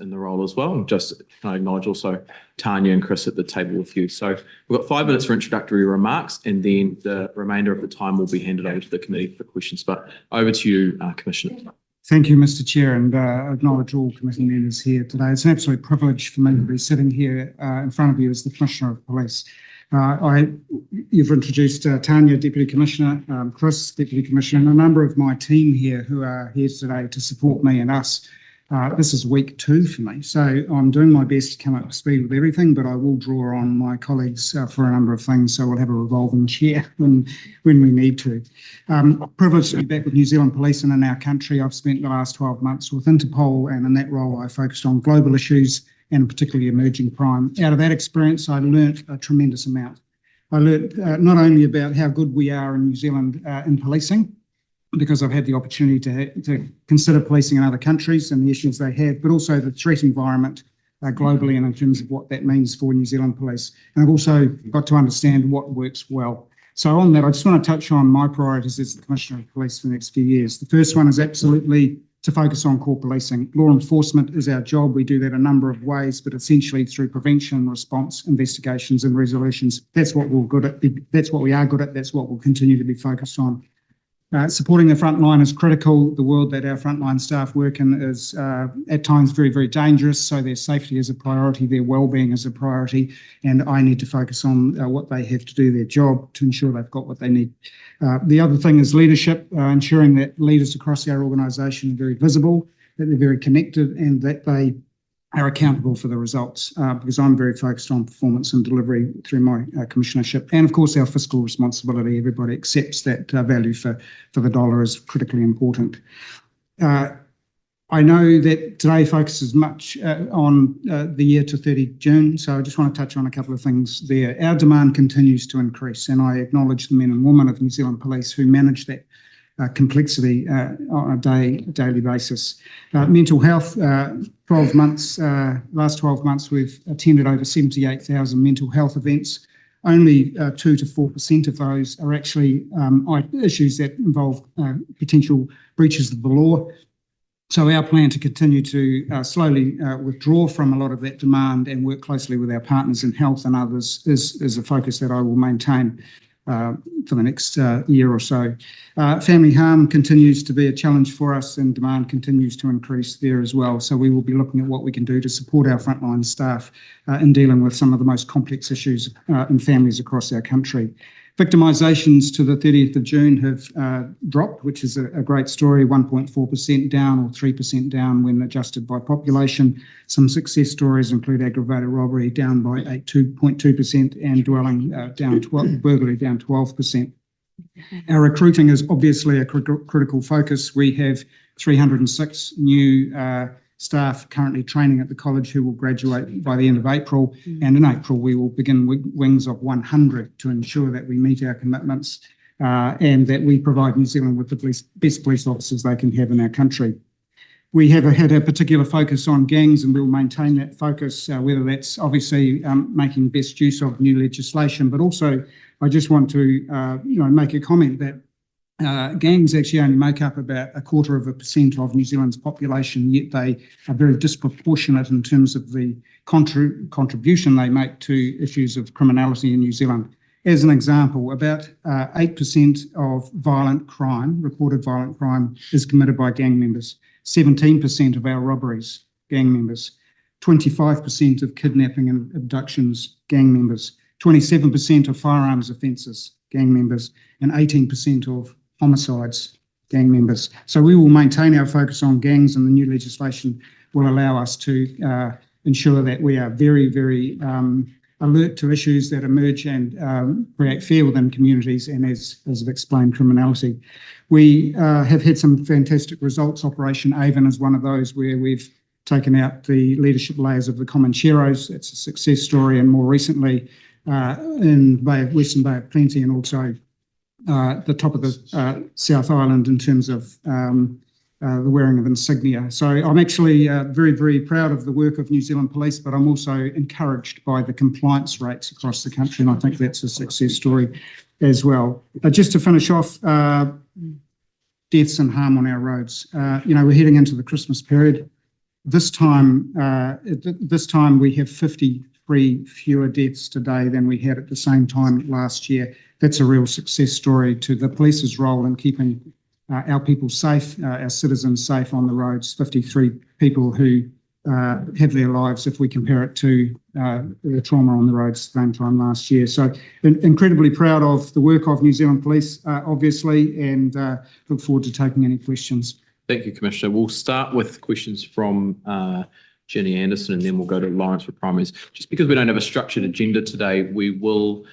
in the role as well. And just can I acknowledge also Tanya and Chris at the table with you. So we've got 5 minutes for introductory remarks, and then the remainder of the time will be handed over to the committee for questions. But over to you, Commissioner. Thank you, Mr. Chair, and I acknowledge all committee members here today. It's an absolute privilege for me to be sitting here in front of you as the Commissioner of Police. You've introduced Tanya, Deputy Commissioner, Chris, Deputy Commissioner, and a number of my team here who are here today to support me and us. This is week 2 for me, so I'm doing my best to come up to speed with everything, but I will draw on my colleagues for a number of things, so we'll have a revolving chair when we need to. Privileged to be back with New Zealand Police and in our country. I've spent the last 12 months with Interpol, and in that role I focused on global issues and particularly emerging crime. Out of that experience, I learnt a tremendous amount. I learnt not only about how good we are in New Zealand in policing, because I've had the opportunity to consider policing in other countries and the issues they have, but also the threat environment globally and in terms of what that means for New Zealand Police. And I've also got to understand what works well. So on that, I just want to touch on my priorities as the Commissioner of Police for the next few years. The first one is absolutely to focus on core policing. Law enforcement is our job. We do that a number of ways, but essentially through prevention, response, investigations and resolutions. That's what we're good at. That's what we are good at. That's what we'll continue to be focused on. Supporting the front line is critical. The world that our frontline staff work in is at times very, very dangerous, so their safety is a priority, their wellbeing is a priority, and I need to focus on what they have to do their job to ensure they've got what they need. The other thing is leadership, ensuring that leaders across our organisation are very visible, that they're very connected, and that they are accountable for the results, because I'm very focused on performance and delivery through my commissionership. And of course, our fiscal responsibility. Everybody accepts that value for the dollar is critically important. I know that today focuses much on the year to 30 June, so I just want to touch on a couple of things there. Our demand continues to increase, and I acknowledge the men and women of New Zealand Police who manage that complexity on a daily basis. Mental health, last 12 months we've attended over 78,000 mental health events. Only 2 to 4% of those are actually issues that involve potential breaches of the law. So our plan to continue to slowly withdraw from a lot of that demand and work closely with our partners in health and others is a focus that I will maintain for the next year or so. Family harm continues to be a challenge for us, and demand continues to increase there as well. So we will be looking at what we can do to support our frontline staff in dealing with some of the most complex issues in families across our country. Victimisations to the 30th of June have dropped, which is a great story, 1.4% down or 3% down when adjusted by population. Some success stories include aggravated robbery down by 2.2% and dwelling burglary down 12%. Our recruiting is obviously a critical focus. We have 306 new staff currently training at the college who will graduate by the end of April, and in April we will begin wings of 100 to ensure that we meet our commitments and that we provide New Zealand with the best police officers they can have in our country. We have had a particular focus on gangs, and we'll maintain that focus, whether that's obviously making best use of new legislation, but also I just want to make a comment that gangs actually only make up about 0.25% of New Zealand's population, yet they are very disproportionate in terms of the contribution they make to issues of criminality in New Zealand. As an example, about 8% of violent crime, reported violent crime, is committed by gang members. 17% of our robberies, gang members. 25% of kidnapping and abductions, gang members. 27% of firearms offences, gang members, and 18% of homicides, gang members. So we will maintain our focus on gangs, and the new legislation will allow us to ensure that we are very, very alert to issues that emerge and create fear within communities, and as I've explained, criminality. We have had some fantastic results. Operation Avon is one of those where we've taken out the leadership layers of the Comancheros. It's a success story, and more recently in Western Bay of Plenty, and also the top of the South Island in terms of the wearing of insignia. So I'm actually very, very proud of the work of New Zealand Police, but I'm also encouraged by the compliance rates across the country, and I think that's a success story as well. Just to finish off, deaths and harm on our roads. We're heading into the Christmas period. This time we have 53 fewer deaths today than we had at the same time last year. That's a real success story to the police's role in keeping our people safe, our citizens safe on the roads. 53 people who have their lives if we compare it to the trauma on the roads at the same time last year. So incredibly proud of the work of New Zealand Police, obviously, and look forward to taking any questions. Thank you, Commissioner. We'll start with questions from Jenny Anderson, and then we'll go to Lawrence for primaries. Just because we don't have a structured agenda today, we will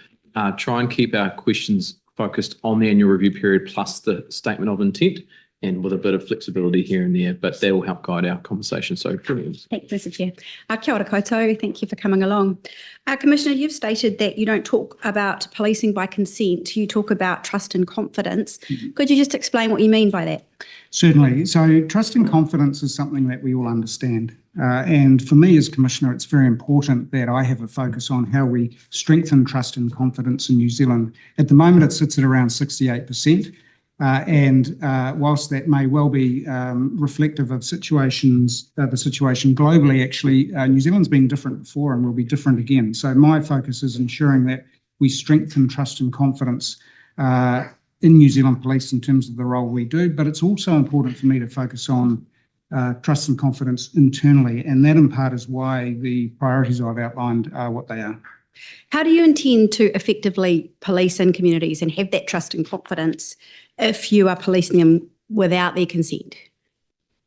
try and keep our questions focused on the annual review period plus the statement of intent, and with a bit of flexibility here and there, but that will help guide our conversation. So, brilliant. Thanks, Mr. Chair. Kia ora koutou. Thank you for coming along. Commissioner, you've stated that you don't talk about policing by consent, you talk about trust and confidence. Could you just explain what you mean by that? Certainly. So trust and confidence is something that we all understand. And for me as Commissioner, it's very important that I have a focus on how we strengthen trust and confidence in New Zealand. At the moment, it sits at around 68%. And whilst that may well be reflective of situations, the situation globally, actually, New Zealand's been different before and will be different again. So my focus is ensuring that we strengthen trust and confidence in New Zealand Police in terms of the role we do. But it's also important for me to focus on trust and confidence internally. And that in part is why the priorities I've outlined are what they are. How do you intend to effectively police in communities and have that trust and confidence if you are policing them without their consent?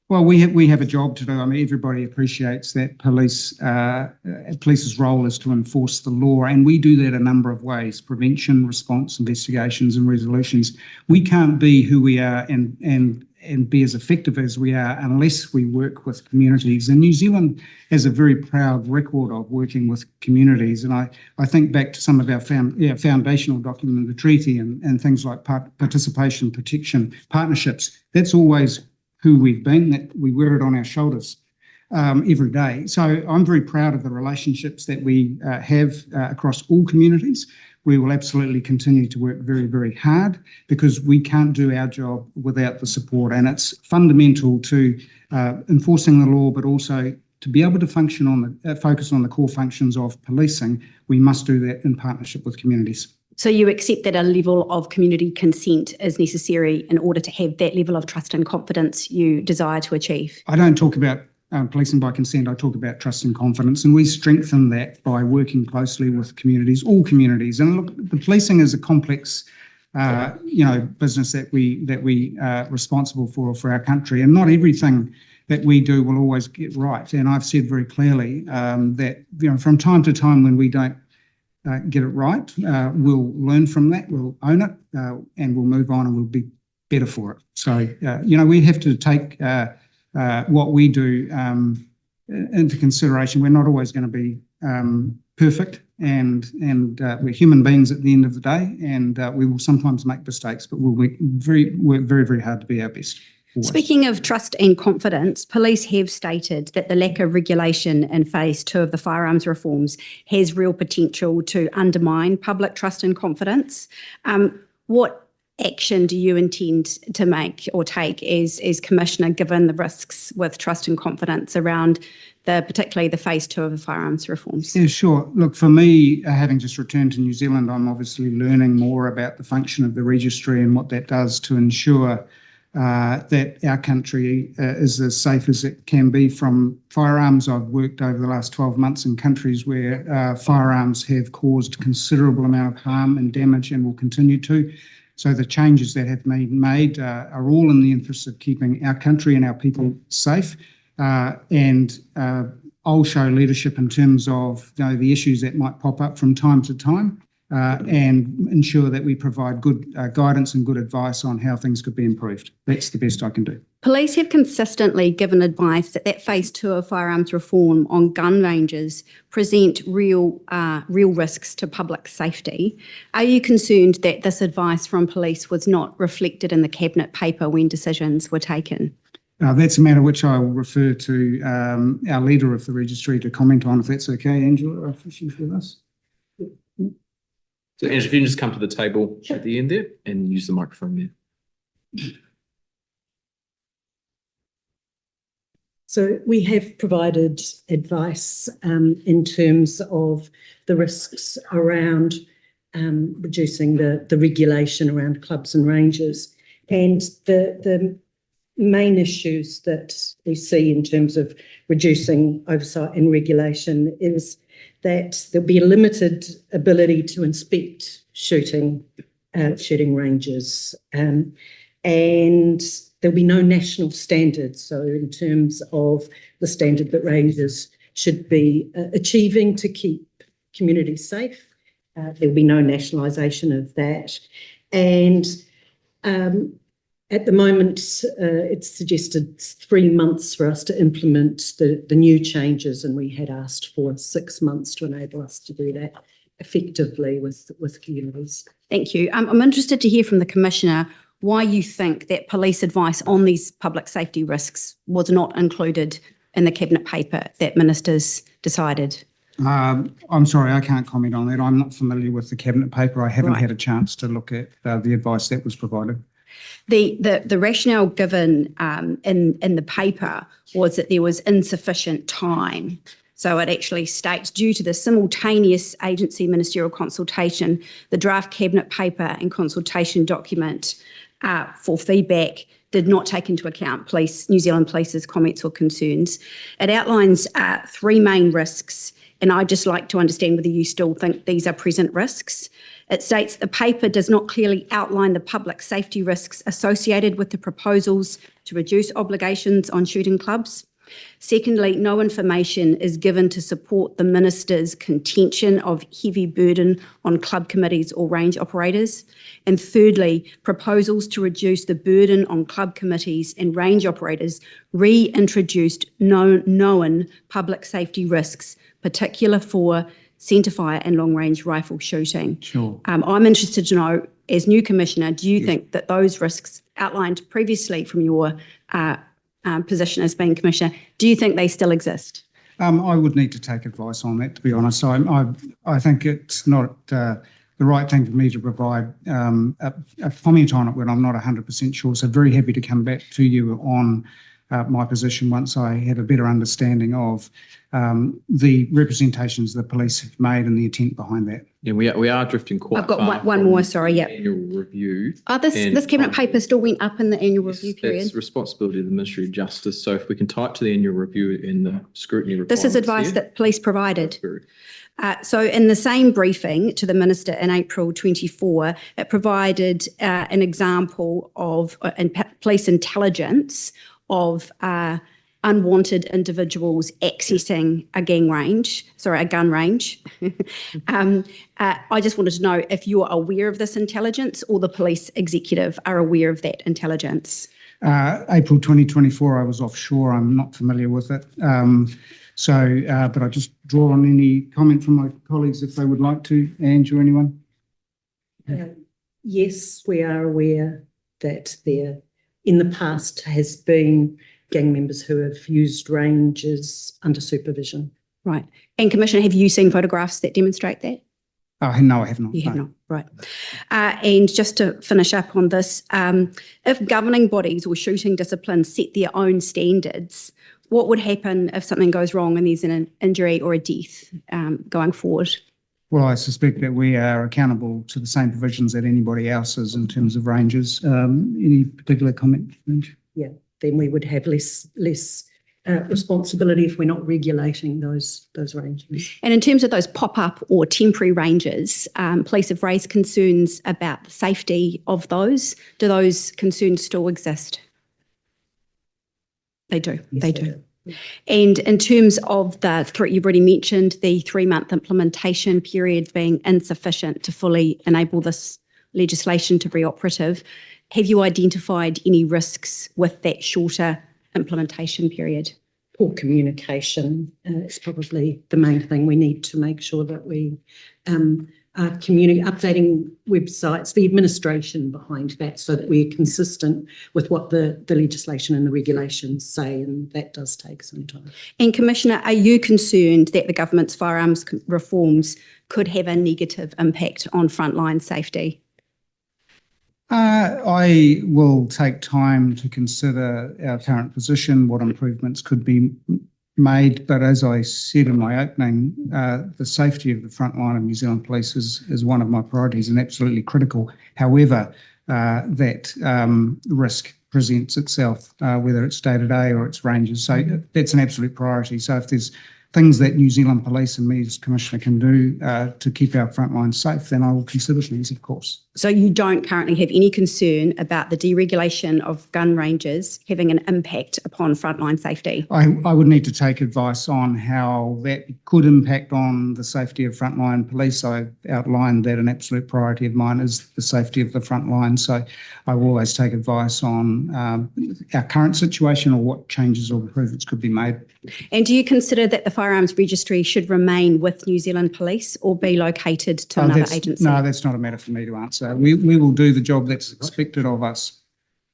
Well, we have a job to do. I mean, everybody appreciates that police's role is to enforce the law, and we do that a number of ways: prevention, response, investigations, and resolutions. We can't be who we are and be as effective as we are unless we work with communities. And New Zealand has a very proud record of working with communities. And I think back to some of our foundational document, the treaty, and things like participation, protection, partnerships. That's always who we've been, that we wear it on our shoulders every day. So I'm very proud of the relationships that we have across all communities. We will absolutely continue to work very, very hard because we can't do our job without the support. And it's fundamental to enforcing the law, but also to be able to function on focus on the core functions of policing. We must do that in partnership with communities. So you accept that a level of community consent is necessary in order to have that level of trust and confidence you desire to achieve? I don't talk about policing by consent. I talk about trust and confidence, and we strengthen that by working closely with communities, all communities. And look, the policing is a complex, business that we are responsible for our country, and not everything that we do will always get right. And I've said very clearly that from time to time when we don't get it right, we'll learn from that, we'll own it, and we'll move on, and we'll be better for it. So we have to take what we do into consideration. We're not always going to be perfect, and we're human beings at the end of the day, and we will sometimes make mistakes, but we'll work very, very hard to be our best. Always. Speaking of trust and confidence, police have stated that the lack of regulation in phase 2 of the firearms reforms has real potential to undermine public trust and confidence. What action do you intend to make or take as Commissioner, given the risks with trust and confidence around particularly the phase 2 of the firearms reforms? Yeah, sure. Look, for me, having just returned to New Zealand, I'm obviously learning more about the function of the registry and what that does to ensure that our country is as safe as it can be from firearms. I've worked over the last 12 months in countries where firearms have caused considerable amount of harm and damage and will continue to. So the changes that have been made are all in the interest of keeping our country and our people safe. And I'll show leadership in terms of the issues that might pop up from time to time, and ensure that we provide good guidance and good advice on how things could be improved. That's the best I can do. Police have consistently given advice that phase 2 of firearms reform on gun ranges present real risks to public safety. Are you concerned that this advice from police was not reflected in the Cabinet paper when decisions were taken? That's a matter which I will refer to our leader of the registry to comment on, if that's okay. Angela, if she's with us. So, Angela, if you can just come to the table at the end there and use the microphone there. So we have provided advice in terms of the risks around reducing the regulation around clubs and ranges. And the main issues that we see in terms of reducing oversight and regulation is that there'll be a limited ability to inspect shooting ranges, and there'll be no national standards. So in terms of the standard that ranges should be achieving to keep communities safe, there'll be no nationalisation of that. And at the moment, it's suggested 3 months for us to implement the new changes, and we had asked for 6 months to enable us to do that effectively with communities. Thank you. I'm interested to hear from the Commissioner why you think that police advice on these public safety risks was not included in the Cabinet paper that ministers decided. I'm sorry, I can't comment on that. I'm not familiar with the Cabinet paper. I haven't Right. had a chance to look at the advice that was provided. The rationale given in the paper was that there was insufficient time. So it actually states, due to the simultaneous agency ministerial consultation, the draft Cabinet paper and consultation document for feedback did not take into account New Zealand Police's comments or concerns. It outlines 3 main risks, and I'd just like to understand whether you still think these are present risks. It states the paper does not clearly outline the public safety risks associated with the proposals to reduce obligations on shooting clubs. Secondly, no information is given to support the minister's contention of heavy burden on club committees or range operators. And thirdly, proposals to reduce the burden on club committees and range operators reintroduced known public safety risks, particular for centrefire and long-range rifle shooting. Sure. I'm interested to know, as new Commissioner, do you think that those risks outlined previously from your position as being Commissioner, do you think they still exist? I would need to take advice on that, to be honest. I think it's not the right thing for me to provide a comment on it when I'm not 100% sure. So very happy to come back to you on my position once I have a better understanding of the representations the police have made and the intent behind that. Yeah, we are drifting quite I've got far one from more, sorry, the yep. annual review. This Cabinet paper still went up in the annual review period? It's responsibility of the Ministry of Justice. So if we can tie it to the annual review in the scrutiny requirements. This is advice here. that police provided. So in the same briefing to the Minister in April 24, it provided an example of police intelligence of unwanted individuals accessing a gun range. I just wanted to know if you're aware of this intelligence or the police executive are aware of that intelligence. April 2024, I was offshore. I'm not familiar with it. But I just draw on any comment from my colleagues if they would like to. Ange or anyone? Yes, we are aware that there in the past has been gang members who have used ranges under supervision. Right. And Commissioner, have you seen photographs that demonstrate that? No, I have not. You have not, right. And just to finish up on this, if governing bodies or shooting disciplines set their own standards, what would happen if something goes wrong and there's an injury or a death going forward? Well, I suspect that we are accountable to the same provisions that anybody else is in terms of ranges. Any particular comment, Ange? Yeah, then we would have less responsibility if we're not regulating those ranges. And in terms of those pop-up or temporary ranges, police have raised concerns about the safety of those. Do those concerns still exist? They do, Yes, they do. And in terms of you've already mentioned the 3-month implementation period being insufficient to fully enable this legislation to be operative. Have you identified any risks with that shorter implementation period? Poor communication is probably the main thing. We need to make sure that we are updating websites, the administration behind that, so that we're consistent with what the legislation and the regulations say, and that does take some time. And Commissioner, are you concerned that the government's firearms reforms could have a negative impact on frontline safety? I will take time to consider our current position, what improvements could be made. But as I said in my opening, the safety of the front line of New Zealand Police is one of my priorities and absolutely critical. However, that risk presents itself, whether it's day-to-day or it's ranges. So that's an absolute priority. So if there's things that New Zealand Police and me as Commissioner can do to keep our frontline safe, then I will consider things, of course. So you don't currently have any concern about the deregulation of gun ranges having an impact upon frontline safety? I would need to take advice on how that could impact on the safety of frontline police. I outlined that an absolute priority of mine is the safety of the front line. So I will always take advice on our current situation or what changes or improvements could be made. And do you consider that the Firearms Registry should remain with New Zealand Police or be located to another agency? No, that's not a matter for me to answer. We will do the job that's expected of us.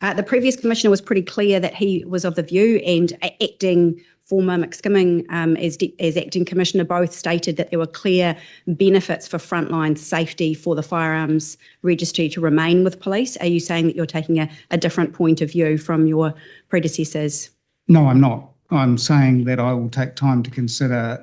The previous Commissioner was pretty clear that he was of the view, and acting former McSkimming as acting Commissioner both stated that there were clear benefits for frontline safety for the Firearms Registry to remain with police. Are you saying that you're taking a different point of view from your predecessors? No, I'm not. I'm saying that I will take time to consider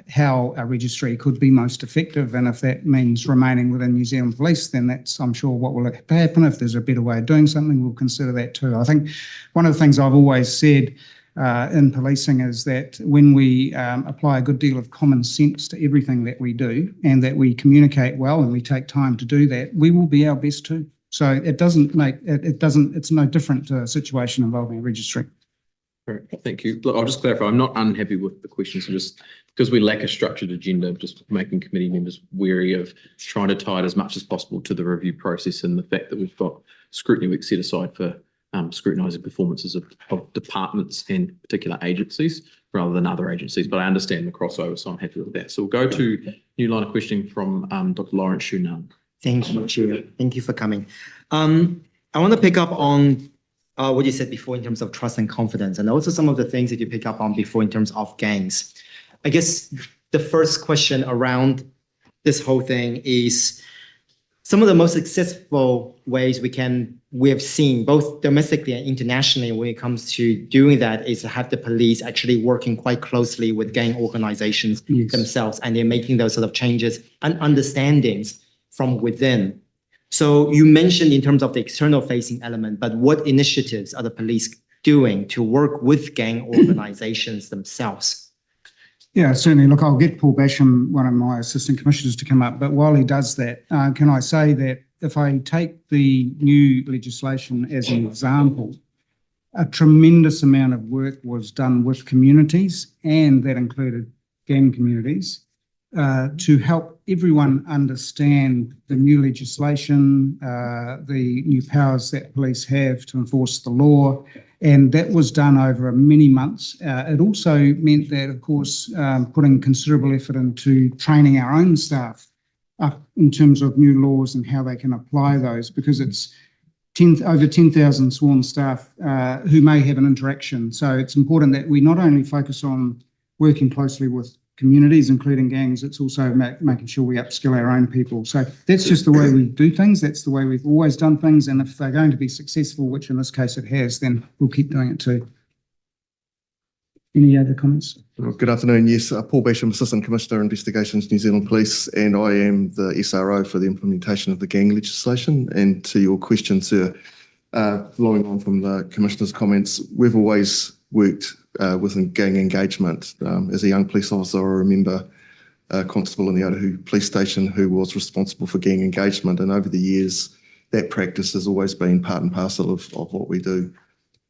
how a registry could be most effective, and if that means remaining within New Zealand Police, then that's, I'm sure, what will happen. If there's a better way of doing something, we'll consider that too. I think one of the things I've always said in policing is that when we apply a good deal of common sense to everything that we do, and that we communicate well and we take time to do that, we will be our best too. So it's no different to a situation involving a registry. Great, thank you. Look, I'll just clarify, I'm not unhappy with the questions, so just because we lack a structured agenda, just making committee members wary of trying to tie it as much as possible to the review process, and the fact that we've got scrutiny week set aside for scrutinising performances of departments and particular agencies rather than other agencies. But I understand the crossover, so I'm happy with that. So we'll go to new line of questioning from Dr. Lawrence Shunan. Thank you, Chair. Thank you for coming. I want to pick up on what you said before in terms of trust and confidence, and also some of the things that you pick up on before in terms of gangs. I guess the first question around this whole thing is some of the most successful ways we have seen both domestically and internationally when it comes to doing that is to have the police actually working quite closely with gang organizations themselves, and they're making those sort of changes and understandings from within. So you mentioned in terms of the external facing element, but what initiatives are the police doing to work with gang organizations themselves? Yeah, certainly. Look, I'll get Paul Basham, one of my assistant commissioners, to come up. But while he does that, can I say that if I take the new legislation as an example, a tremendous amount of work was done with communities, and that included gang communities, to help everyone understand the new legislation, the new powers that police have to enforce the law, and that was done over many months. It also meant that, of course, putting considerable effort into training our own staff up in terms of new laws and how they can apply those, because it's over 10,000 sworn staff who may have an interaction. So it's important that we not only focus on working closely with communities, including gangs, it's also making sure we upskill our own people. So that's just the way we do things. That's the way we've always done things. And if they're going to be successful, which in this case it has, then we'll keep doing it too. Any other comments? Well, good afternoon. Yes, Paul Basham, Assistant Commissioner, Investigations, New Zealand Police, and I am the SRO for the implementation of the gang legislation. And to your question, sir, following on from the Commissioner's comments, we've always worked within gang engagement. As a young police officer, I remember a constable in the Aotearoa Police Station who was responsible for gang engagement, and over the years that practice has always been part and parcel of what we do.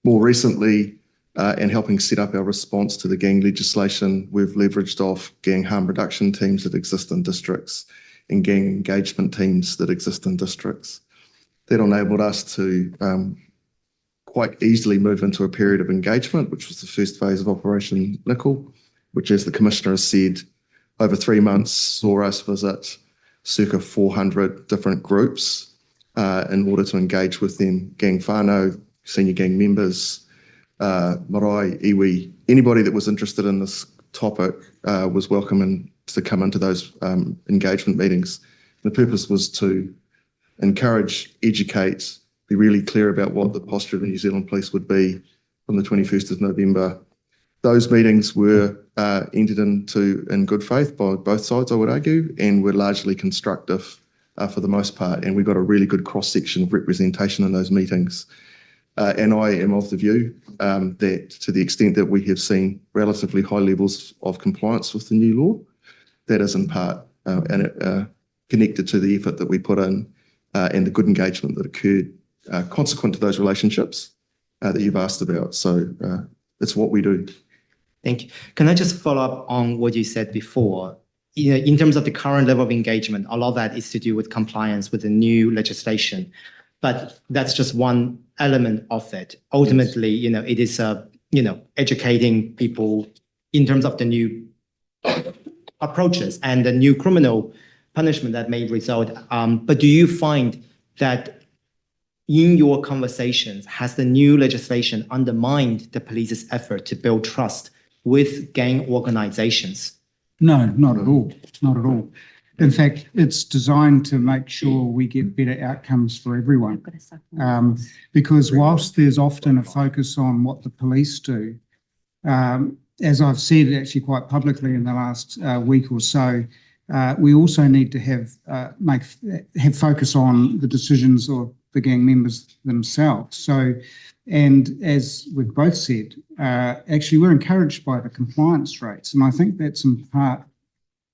More recently, and helping set up our response to the gang legislation, we've leveraged off gang harm reduction teams that exist in districts and gang engagement teams that exist in districts. That enabled us to quite easily move into a period of engagement, which was the first phase of Operation Nickel, which, as the Commissioner has said, over 3 months saw us visit circa 400 different groups in order to engage with them, gang whānau, senior gang members, marae, iwi, anybody that was interested in this topic was welcome to come into those engagement meetings. The purpose was to encourage, educate, be really clear about what the posture of the New Zealand Police would be from the 21st of November. Those meetings were entered into in good faith by both sides, I would argue, and were largely constructive for the most part. And we got a really good cross-section of representation in those meetings. And I am of the view that to the extent that we have seen relatively high levels of compliance with the new law, that is in part connected to the effort that we put in and the good engagement that occurred consequent to those relationships that you've asked about. So it's what we do. Thank you. Can I just follow up on what you said before? In terms of the current level of engagement, a lot of that is to do with compliance with the new legislation, but that's just one element of it. Ultimately, it is, educating people in terms of the new approaches and the new criminal punishment that may result. But do you find that in your conversations, has the new legislation undermined the police's effort to build trust with gang organizations? No, not at all. Not at all. In fact, it's designed to make sure we get better outcomes for everyone. Because whilst there's often a focus on what the police do, as I've said actually quite publicly in the last week or so, we also need to have focus on the decisions of the gang members themselves. So, and as we've both said, actually we're encouraged by the compliance rates, and I think that's in part,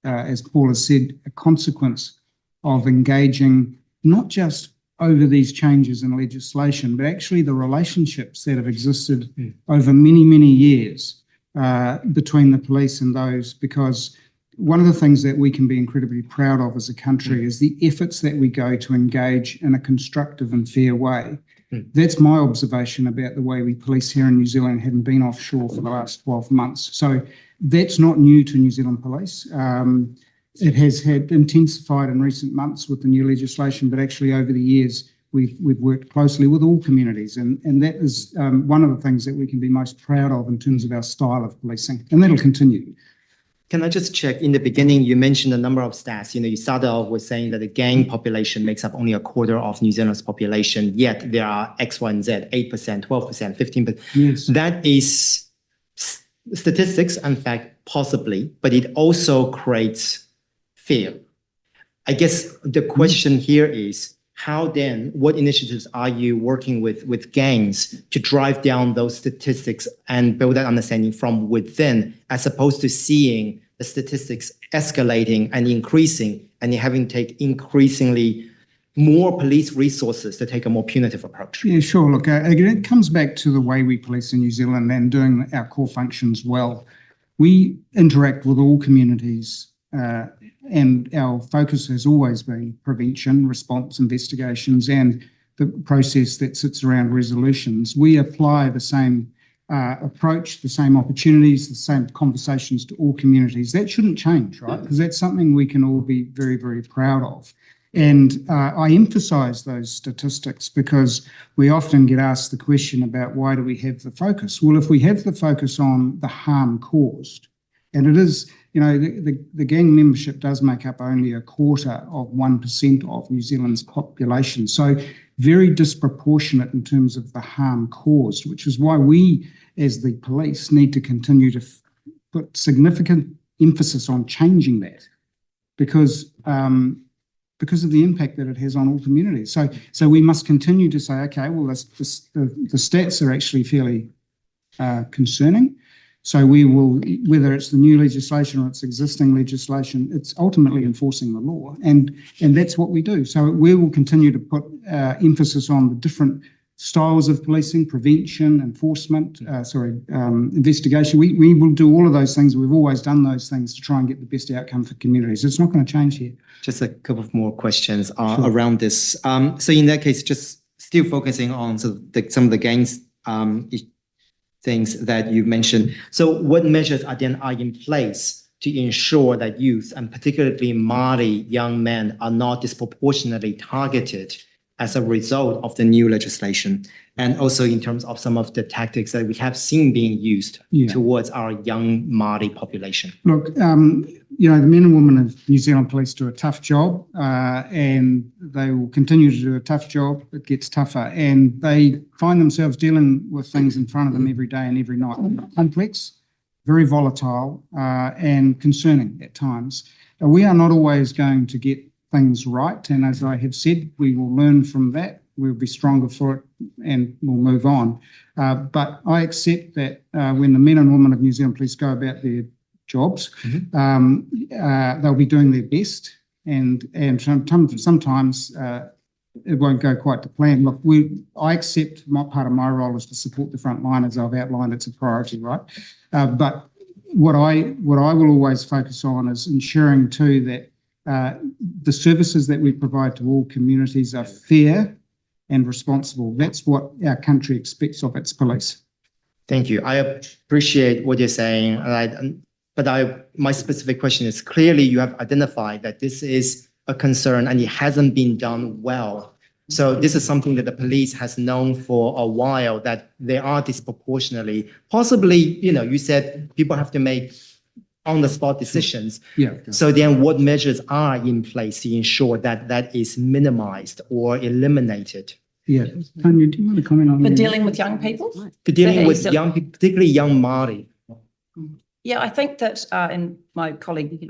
as Paul has said, a consequence of engaging not just over these changes in legislation, but actually the relationships that have existed over many, many years between the police and those, because one of the things that we can be incredibly proud of as a country is the efforts that we go to engage in a constructive and fair way. That's my observation about the way we police here in New Zealand, having been offshore for the last 12 months. So that's not new to New Zealand Police. It has had intensified in recent months with the new legislation, but actually over the years, we've worked closely with all communities. And that is one of the things that we can be most proud of in terms of our style of policing, and that'll continue. Can I just check, in the beginning, you mentioned a number of stats. You started off with saying that the gang population makes up only a quarter of New Zealand's population, yet there are X, Y, and Z, 8%, 12%, 15%. Yes. That is statistics, in fact, possibly, but it also creates fear. I guess the question here is, how then, what initiatives are you working with gangs to drive down those statistics and build that understanding from within, as opposed to seeing the statistics escalating and increasing and having to take increasingly more police resources to take a more punitive approach? Yeah, sure. Look, again, it comes back to the way we police in New Zealand and doing our core functions well. We interact with all communities, and our focus has always been prevention, response, investigations, and the process that sits around resolutions. We apply the same approach, the same opportunities, the same conversations to all communities. That shouldn't change, right? Because that's something we can all be very, very proud of. And I emphasise those statistics because we often get asked the question about why do we have the focus? Well, if we have the focus on the harm caused, and it is, the gang membership does make up only a quarter of 1% of New Zealand's population. So very disproportionate in terms of the harm caused, which is why we, as the police, need to continue to put significant emphasis on changing that because of the impact that it has on all communities. So we must continue to say, okay, well, the stats are actually fairly concerning. So we will, whether it's the new legislation or it's existing legislation, it's ultimately enforcing the law, and that's what we do. So we will continue to put emphasis on the different styles of policing, prevention, enforcement, investigation. We will do all of those things. We've always done those things to try and get the best outcome for communities. It's not going to change here. Just a couple of more questions around this. So in that case, just still focusing on some of the gangs things that you mentioned. So what measures are in place to ensure that youth, and particularly Māori young men, are not disproportionately targeted as a result of the new legislation, and also in terms of some of the tactics that we have seen being used towards our young Māori population? Look, you know, the men and women of New Zealand Police do a tough job, and they will continue to do a tough job. It gets tougher, and they find themselves dealing with things in front of them every day and every night. Complex, very volatile, and concerning at times. We are not always going to get things right, and as I have said, we will learn from that. We'll be stronger for it, and we'll move on. But I accept that when the men and women of New Zealand Police go about their jobs, they'll be doing their best, and sometimes it won't go quite to plan. Look, I accept part of my role is to support the front line, as I've outlined. It's a priority, right? But what I will always focus on is ensuring too that the services that we provide to all communities are fair and responsible. That's what our country expects of its police. Thank you. I appreciate what you're saying, but my specific question is, clearly you have identified that this is a concern and it hasn't been done well. So this is something that the police has known for a while, that they are disproportionately, possibly, you know, you said people have to make on-the-spot decisions. Yeah. So then what measures are in place to ensure that that is minimized or eliminated? Yeah. Tanya, do you want to comment on For that? dealing with young people? For dealing with So- young people, particularly young Māori. Yeah, I think that, and my colleague,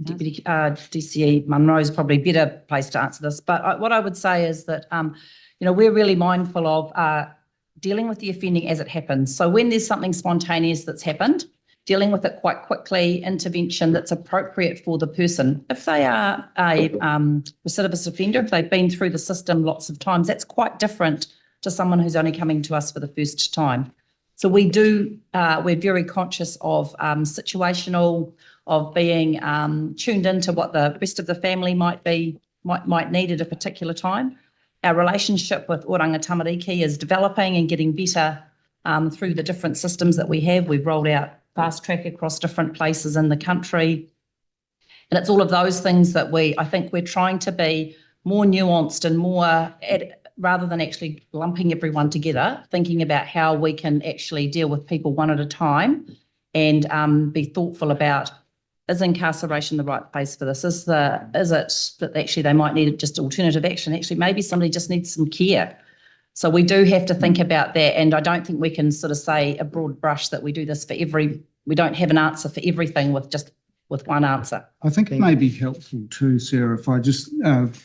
Deputy DCE Munro is probably better placed to answer this. But what I would say is that, you know, we're really mindful of dealing with the offending as it happens. So when there's something spontaneous that's happened, dealing with it quite quickly, intervention that's appropriate for the person. If they are a recidivist offender, if they've been through the system lots of times, that's quite different to someone who's only coming to us for the first time. So we do, we're very conscious of situational, of being tuned into what the rest of the family might need at a particular time. Our relationship with Oranga Tamariki is developing and getting better through the different systems that we have. We've rolled out fast track across different places in the country. And it's all of those things that I think we're trying to be more nuanced and more, rather than actually lumping everyone together, thinking about how we can actually deal with people one at a time and be thoughtful about, is incarceration the right place for this? Is it that actually they might need just alternative action? Actually, maybe somebody just needs some care. So we do have to think about that, and I don't think we can sort of say a broad brush that we do this for we don't have an answer for everything with one answer. I think it may be helpful too, Sarah, if I just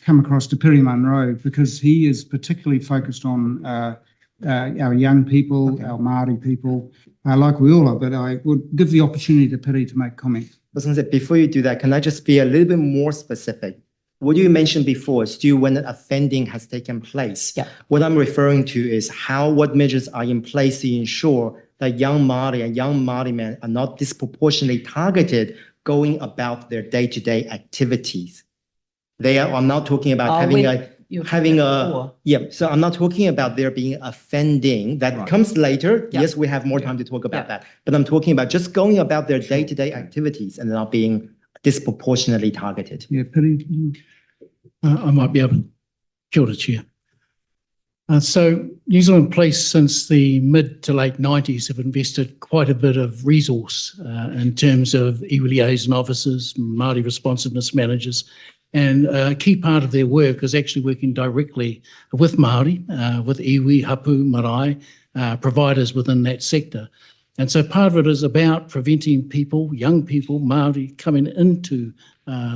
come across to Piri Munro, because he is particularly focused on our young people, our Māori people, like we all are, but I would give the opportunity to Piri to make comment. I was going to say, before you do that, can I just be a little bit more specific? What you mentioned before, still when an offending has taken place. Yeah. What I'm referring to is what measures are in place to ensure that young Māori and young Māori men are not disproportionately targeted going about their day-to-day activities. I'm not talking about so I'm not talking about there being offending that comes later. Yeah. Yes, we have more time to talk about that, but I'm talking about just going about their day-to-day activities and not being disproportionately targeted. Yeah, Piri. I might be able to. Kia ora, Chair. So New Zealand Police since the mid to late 90s have invested quite a bit of resource in terms of iwi liaison officers, Māori responsiveness managers, and a key part of their work is actually working directly with Māori, with iwi, hapu, marae, providers within that sector. And so part of it is about preventing people, young people, Māori, coming into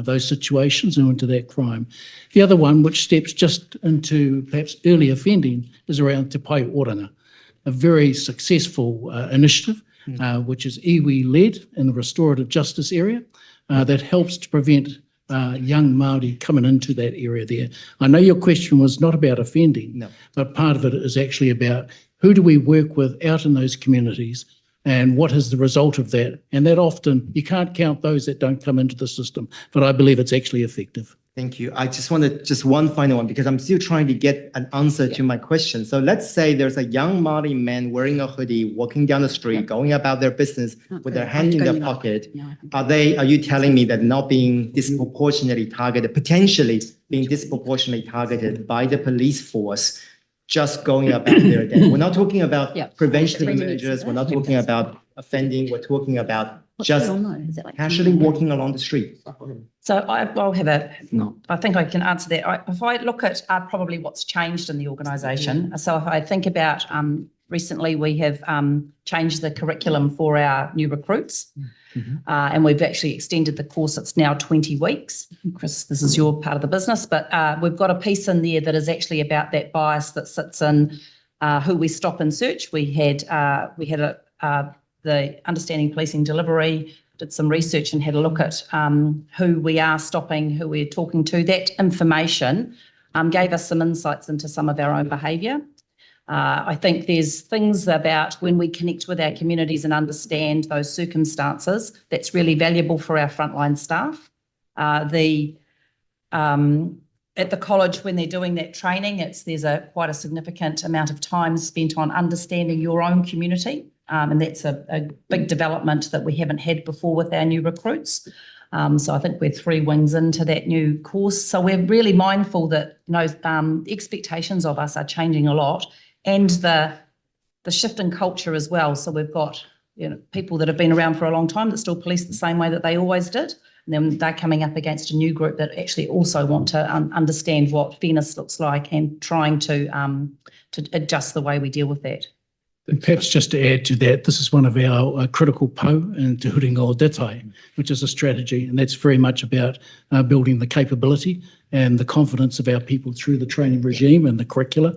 those situations and into that crime. The other one, which steps just into perhaps early offending, is around Te Pai Oranga, a very successful initiative, which is iwi-led in the restorative justice area, that helps to prevent young Māori coming into that area there. I know your question was not about offending, but part of it is actually about who do we work with out in those communities and what is the result of that. And that often, you can't count those that don't come into the system, but I believe it's actually effective. Thank you. I just wanted just one final one because I'm still trying to get an answer to my question. So let's say there's a young Māori man wearing a hoodie, walking down the street, going about their business with their hand in their pocket. Are you telling me that not being disproportionately targeted, potentially being disproportionately targeted by the police force, just going about their day? We're not talking about preventive measures. We're not talking about offending. We're talking about just casually walking along the street. So I'll have I think I can answer that. If I look at probably what's changed in the organisation, so if I think about recently we have changed the curriculum for our new recruits and we've actually extended the course. It's now 20 weeks. Chris, this is your part of the business, but we've got a piece in there that is actually about that bias that sits in who we stop and search. We had the Understanding Policing Delivery, did some research and had a look at who we are stopping, who we're talking to. That information gave us some insights into some of our own behaviour. I think there's things about when we connect with our communities and understand those circumstances, that's really valuable for our frontline staff. At the college, when they're doing that training, there's quite a significant amount of time spent on understanding your own community. And that's a big development that we haven't had before with our new recruits. So I think we're 3 wings into that new course. So we're really mindful that the expectations of us are changing a lot, and the shift in culture as well. So we've got people that have been around for a long time that still police the same way that they always did. And then they're coming up against a new group that actually also want to understand what fairness looks like and trying to adjust the way we deal with that. And perhaps just to add to that, this is one of our critical po in Te Huringa o Detai, which is a strategy, and that's very much about building the capability and the confidence of our people through the training regime and the curricula.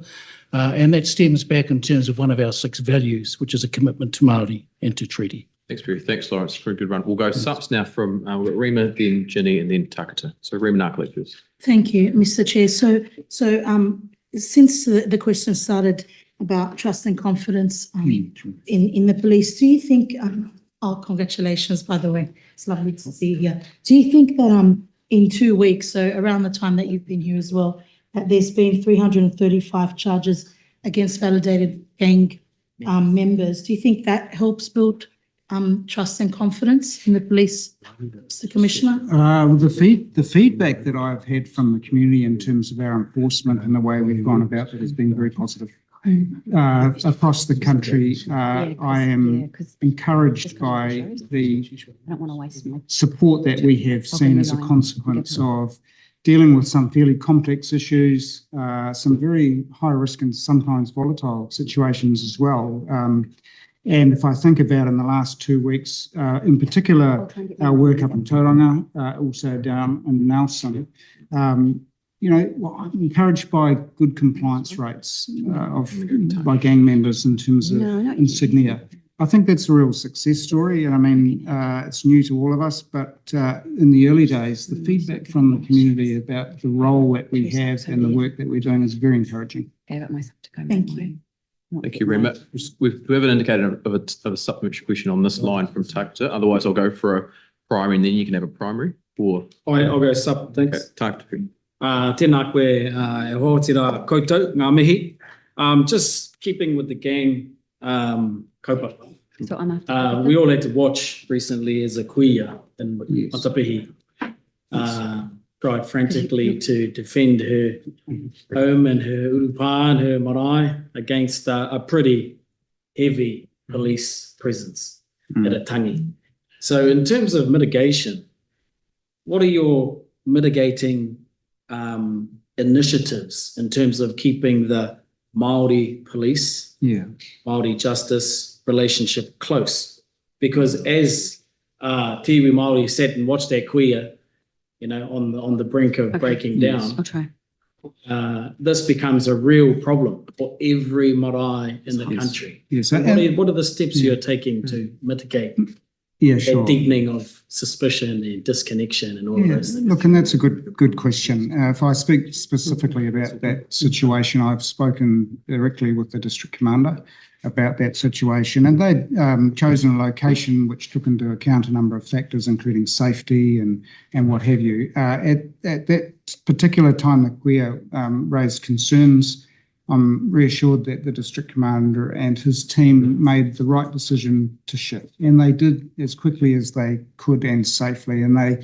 And that stems back in terms of one of our 6 values, which is a commitment to Māori and to treaty. Thanks, Barry. Thanks, Lawrence, for a good run. We'll go subs now from we've got Rima, then Ginny, and then Takata. So Rima Nakale first. Thank you, Mr. Chair. So since the question started about trust and confidence in the police, do you think, congratulations, by the way, it's lovely to see you here. Do you think that in 2 weeks, so around the time that you've been here as well, that there's been 335 charges against validated gang members? Do you think that helps build trust and confidence in the police, Mr. Commissioner? The feedback that I've had from the community in terms of our enforcement and the way we've gone about it has been very positive. Across the country, I am encouraged by the support that we have seen as a consequence of dealing with some fairly complex issues, some very high risk and sometimes volatile situations as well. And if I think about in the last 2 weeks, in particular, our work up in Tauranga, also down in Nelson, I'm encouraged by good compliance rates by gang members in terms of insignia. I think that's a real success story. And I mean, it's new to all of us, but in the early days, the feedback from the community about the role that we have and the work that we're doing is very encouraging. Thank you. Thank you, Rima. We have an indicator of a supplementary question on this line from Takata. Otherwise, I'll go for a primary and then you can have a primary. Or I'll go sub, thanks. Okay, Takata. Tēnā koe e Aotearoa koutou, ngā mihi. Just keeping with the gang kaupapa. We all had to watch recently as a kuia in Matapihi tried frantically to defend her home and her urupa and her marae against a pretty heavy police presence at a tangi. So in terms of mitigation, what are your mitigating initiatives in terms of keeping the Māori police, Māori justice relationship close? Because as Tiwi Māori sat and watched that kuia, on the brink of breaking down, I'll try. this becomes a real problem for every marae in the country. Yes. So what are the steps you're taking to mitigate Yeah, that sure. deepening of suspicion and disconnection and all of Yeah, those things? look, and that's a good question. If I speak specifically about that situation, I've spoken directly with the district commander about that situation, and they'd chosen a location which took into account a number of factors, including safety and what have you. At that particular time, the Quia raised concerns. I'm reassured that the district commander and his team made the right decision to shift, and they did as quickly as they could and safely, and they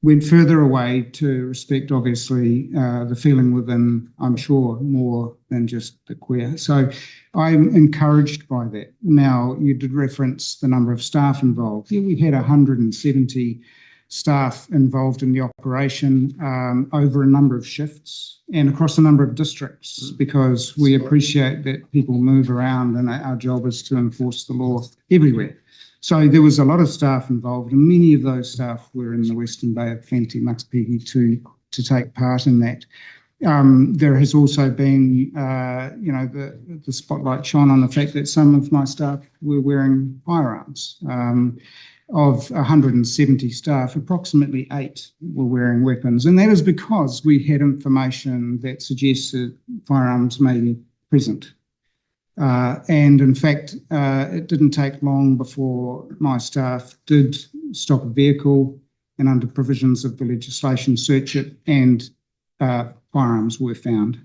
went further away to respect, obviously, the feeling within, I'm sure, more than just the Quia. So I'm encouraged by that. Now, you did reference the number of staff involved. Yeah, we had 170 staff involved in the operation over a number of shifts and across a number of districts, because we appreciate that people move around and our job is to enforce the law everywhere. So there was a lot of staff involved, and many of those staff were in the Western Bay of Plenty, Makapiki, to take part in that. There has also been, the spotlight shone on the fact that some of my staff were wearing firearms. Of 170 staff, approximately 8 were wearing weapons, and that is because we had information that suggested firearms may be present. And in fact, it didn't take long before my staff did stop a vehicle and, under provisions of the legislation, search it, and firearms were found.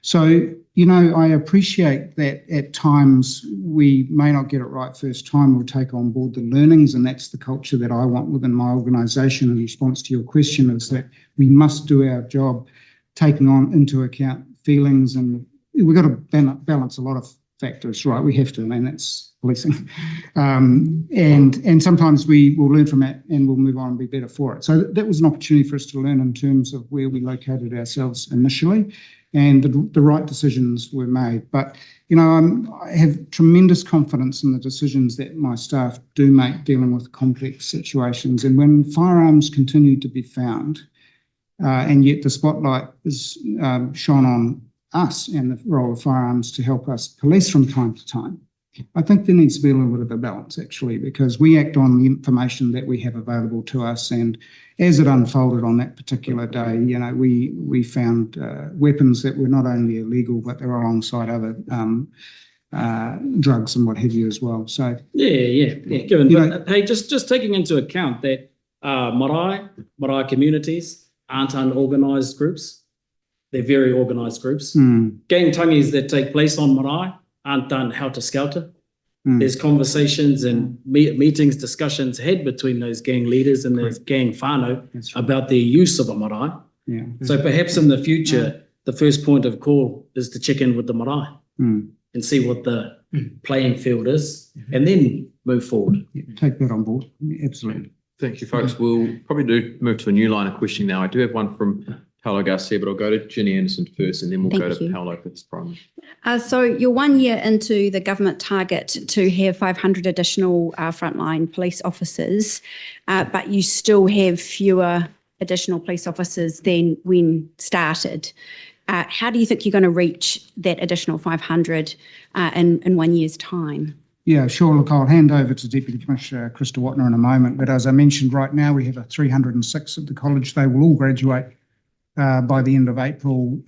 So, I appreciate that at times we may not get it right first time. We'll take on board the learnings, and that's the culture that I want within my organisation. In response to your question, is that we must do our job taking on into account feelings, and we've got to balance a lot of factors, right? We have to, and that's policing. And sometimes we will learn from it and we'll move on and be better for it. So that was an opportunity for us to learn in terms of where we located ourselves initially, and the right decisions were made. But, I have tremendous confidence in the decisions that my staff do make dealing with complex situations. And when firearms continue to be found, and yet the spotlight is shone on us and the role of firearms to help us police from time to time, I think there needs to be a little bit of a balance, actually, because we act on the information that we have available to us. And as it unfolded on that particular day, we found weapons that were not only illegal, but they were alongside other drugs and what have you as well. So Yeah. Given, but hey, just taking into account that marae communities aren't unorganised groups. They're very organised groups. Gang tangis that take place on marae aren't done helter-skelter. There's conversations and meetings, discussions had between those gang leaders and those gang whānau about their use of a marae. Yeah. So perhaps in the future, the first point of call is to check in with the marae and see what the playing field is, and then move forward. Take that on board. Absolutely. Thank you, folks. We'll probably move to a new line of questioning now. I do have one from Paolo Garcia, but I'll go to Ginny Anderson first, and then we'll go to Paolo for this primary. So you're 1 year into the government target to have 500 additional frontline police officers, but you still have fewer additional police officers than when started. How do you think you're going to reach that additional 500 in 1 year's time? Yeah, sure. Look, I'll hand over to Deputy Commissioner Krista Watner in a moment, but as I mentioned, right now we have 306 at the college. They will all graduate by the end of April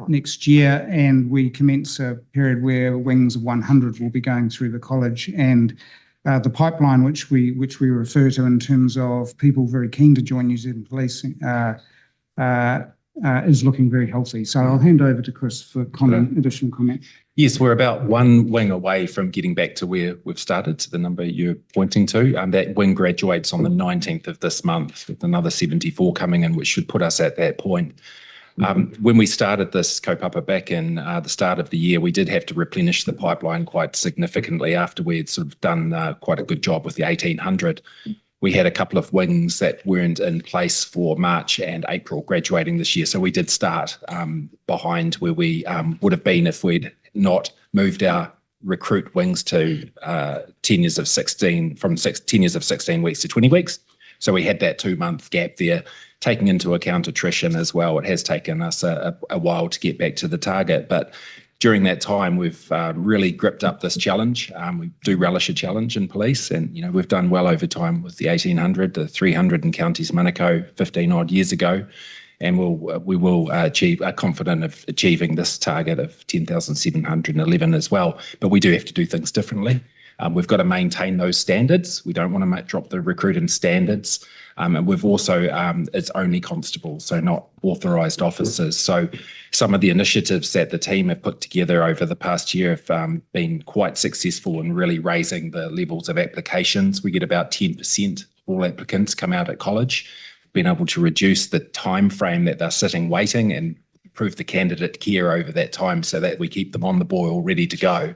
next year, and we commence a period where wings of 100 will be going through the college, and the pipeline which we refer to in terms of people very keen to join New Zealand Police is looking very healthy. So I'll hand over to Chris for additional comment. Yes, we're about one wing away from getting back to where we've started, to the number you're pointing to. That wing graduates on the 19th of this month, with another 74 coming in, which should put us at that point. When we started this kaupapa back in the start of the year, we did have to replenish the pipeline quite significantly after we had sort of done quite a good job with the 1800. We had a couple of wings that weren't in place for March and April graduating this year. So we did start behind where we would have been if we'd not moved our recruit wings to 10 years of 16 weeks to 20 weeks. So we had that 2-month gap there, taking into account attrition as well. It has taken us a while to get back to the target, but during that time, we've really gripped up this challenge. We do relish a challenge in police, and we've done well over time with the 1800, the 300 in Counties Manukau 15 odd years ago, and we will achieve. Are confident of achieving this target of 10,711 as well. But we do have to do things differently. We've got to maintain those standards. We don't want to drop the recruiting standards. And we've also, it's only constables, so not authorised officers. So some of the initiatives that the team have put together over the past year have been quite successful in really raising the levels of applications. We get about 10% of all applicants come out at college. Being able to reduce the time frame that they're sitting waiting and improve the candidate care over that time so that we keep them on the boil ready to go.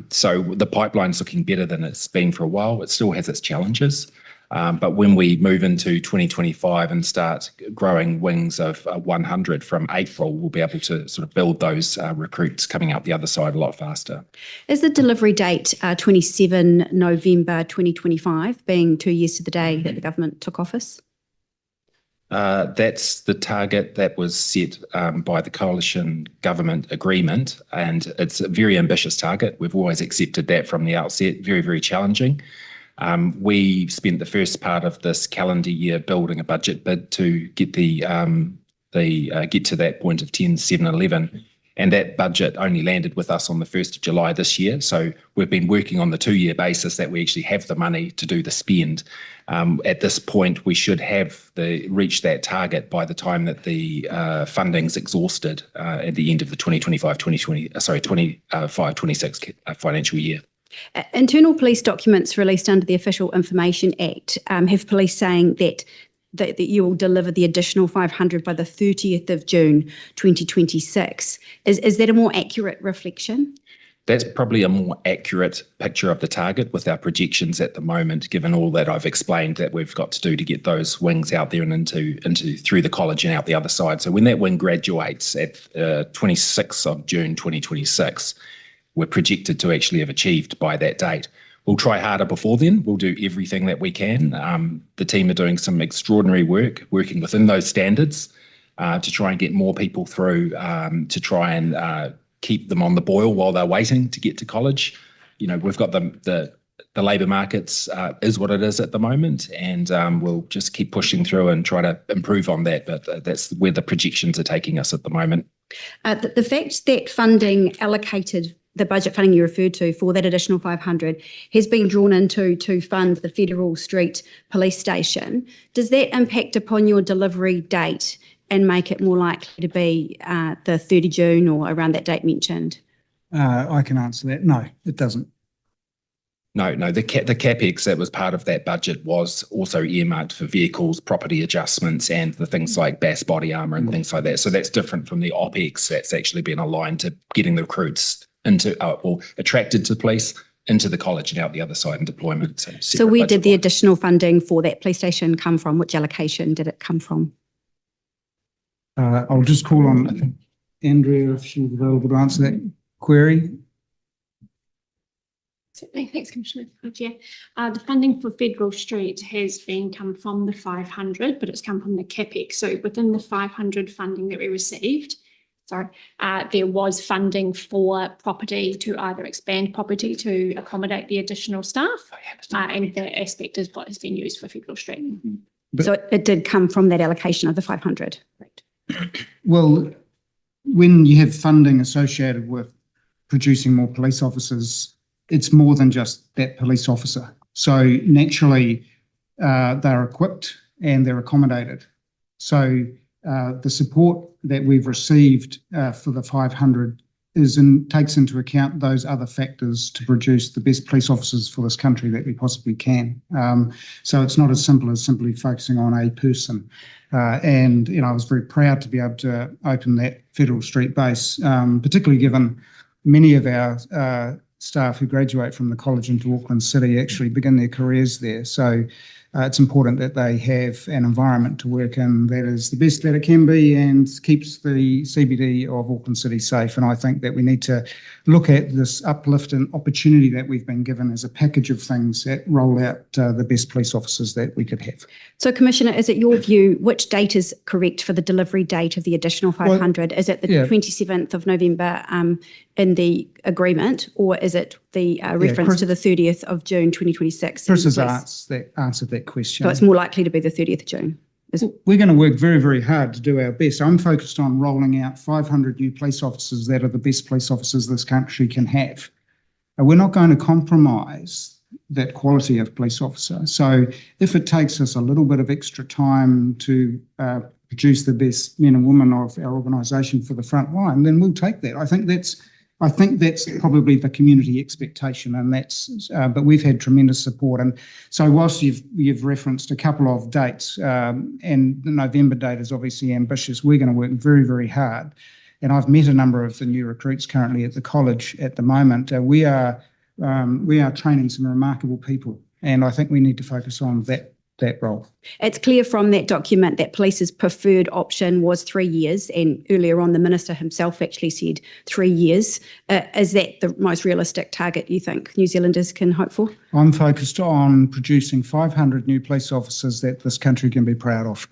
So the pipeline's looking better than it's been for a while. It still has its challenges. But when we move into 2025 and start growing wings of 100 from April, we'll be able to sort of build those recruits coming out the other side a lot faster. Is the delivery date 27 November 2025, being 2 years to the day that the government took office? That's the target that was set by the coalition government agreement, and it's a very ambitious target. We've always accepted that from the outset, very, very challenging. We spent the first part of this calendar year building a budget bid to get get to that point of 10,711, and that budget only landed with us on the 1st of July this year. So we've been working on the 2-year basis that we actually have the money to do the spend. At this point, we should have reach that target by the time that the funding's exhausted at the end of the 25-26 financial year. Internal police documents released under the Official Information Act have police saying that you will deliver the additional 500 by the 30th of June 2026. Is that a more accurate reflection? That's probably a more accurate picture of the target with our projections at the moment, given all that I've explained that we've got to do to get those wings out there and into through the college and out the other side. So when that wing graduates at 26th of June 2026, we're projected to actually have achieved by that date. We'll try harder before then. We'll do everything that we can. The team are doing some extraordinary work, working within those standards to try and get more people through, to try and keep them on the boil while they're waiting to get to college. We've got the labour markets is what it is at the moment, and we'll just keep pushing through and try to improve on that. But that's where the projections are taking us at the moment. The fact that funding allocated, the budget funding you referred to for that additional 500 has been drawn into to fund the Federal Street Police Station. Does that impact upon your delivery date and make it more likely to be the 30 June or around that date mentioned? I can answer that. No, it doesn't. No, the CapEx that was part of that budget was also earmarked for vehicles, property adjustments, and the things like BAS body armour and things like that. So that's different from the OPEX that's actually been aligned to getting the recruits into or attracted to police, into the college and out the other side in deployment. So where did the additional funding for that police station come from? Which allocation did it come from? I'll just call on, I think, Andrea, if she's available to answer that query. Certainly, thanks, Commissioner. The funding for Federal Street has come from the 500, but it's come from the CapEx. So within the 500 funding that we received, there was funding for property to either expand property to accommodate the additional staff, and that aspect is what has been used for Federal Street. So it did come from that allocation of the 500. Right. Well, when you have funding associated with producing more police officers, it's more than just that police officer. So naturally, they're equipped and they're accommodated. So the support that we've received for the 500 takes into account those other factors to produce the best police officers for this country that we possibly can. So it's not as simple as simply focusing on a person. And I was very proud to be able to open that Federal Street base, particularly given many of our staff who graduate from the college into Auckland City actually begin their careers there. So it's important that they have an environment to work in that is the best that it can be and keeps the CBD of Auckland City safe. And I think that we need to look at this uplift and opportunity that we've been given as a package of things that roll out the best police officers that we could have. So, Commissioner, is it your view, which date is correct for the delivery date of the additional 500? Is it the 27th of November in the agreement, or is it the reference to the 30th of June 2026? Chris has answered that question. So it's more likely to be the 30th of June. We're going to work very, very hard to do our best. I'm focused on rolling out 500 new police officers that are the best police officers this country can have. And we're not going to compromise that quality of police officer. So if it takes us a little bit of extra time to produce the best men and women of our organisation for the front line, then we'll take that. I think that's probably the community expectation, and but we've had tremendous support. And so whilst you've referenced a couple of dates, and the November date is obviously ambitious, we're going to work very, very hard. And I've met a number of the new recruits currently at the college at the moment. We are training some remarkable people, and I think we need to focus on that role. It's clear from that document that police's preferred option was 3 years, and earlier on the Minister himself actually said 3 years. Is that the most realistic target you think New Zealanders can hope for? I'm focused on producing 500 new police officers that this country can be proud of.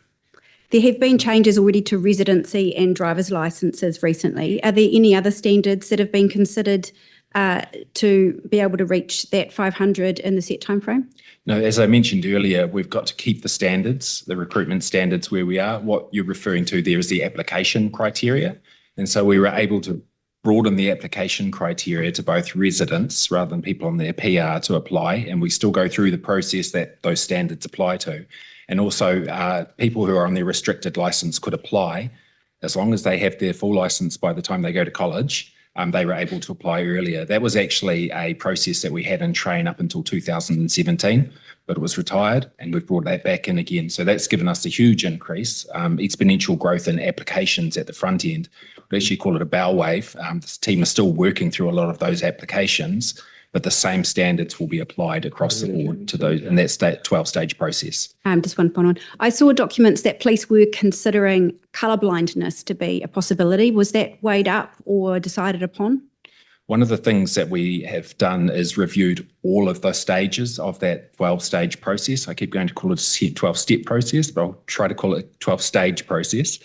There have been changes already to residency and driver's licences recently. Are there any other standards that have been considered to be able to reach that 500 in the set timeframe? No, as I mentioned earlier, we've got to keep the standards, the recruitment standards where we are. What you're referring to there is the application criteria. And so we were able to broaden the application criteria to both residents rather than people on their PR to apply. And we still go through the process that those standards apply to. And also people who are on their restricted licence could apply as long as they have their full licence by the time they go to college. They were able to apply earlier. That was actually a process that we had in train up until 2017, but it was retired and we've brought that back in again. So that's given us a huge increase, exponential growth in applications at the front end. We actually call it a bow wave. This team is still working through a lot of those applications, but the same standards will be applied across the board to those, and that's that 12-stage process. Just one point on. I saw documents that police were considering colourblindness to be a possibility. Was that weighed up or decided upon? One of the things that we have done is reviewed all of the stages of that 12-stage process. I keep going to call it a 12-step process, but I'll try to call it a 12-stage process.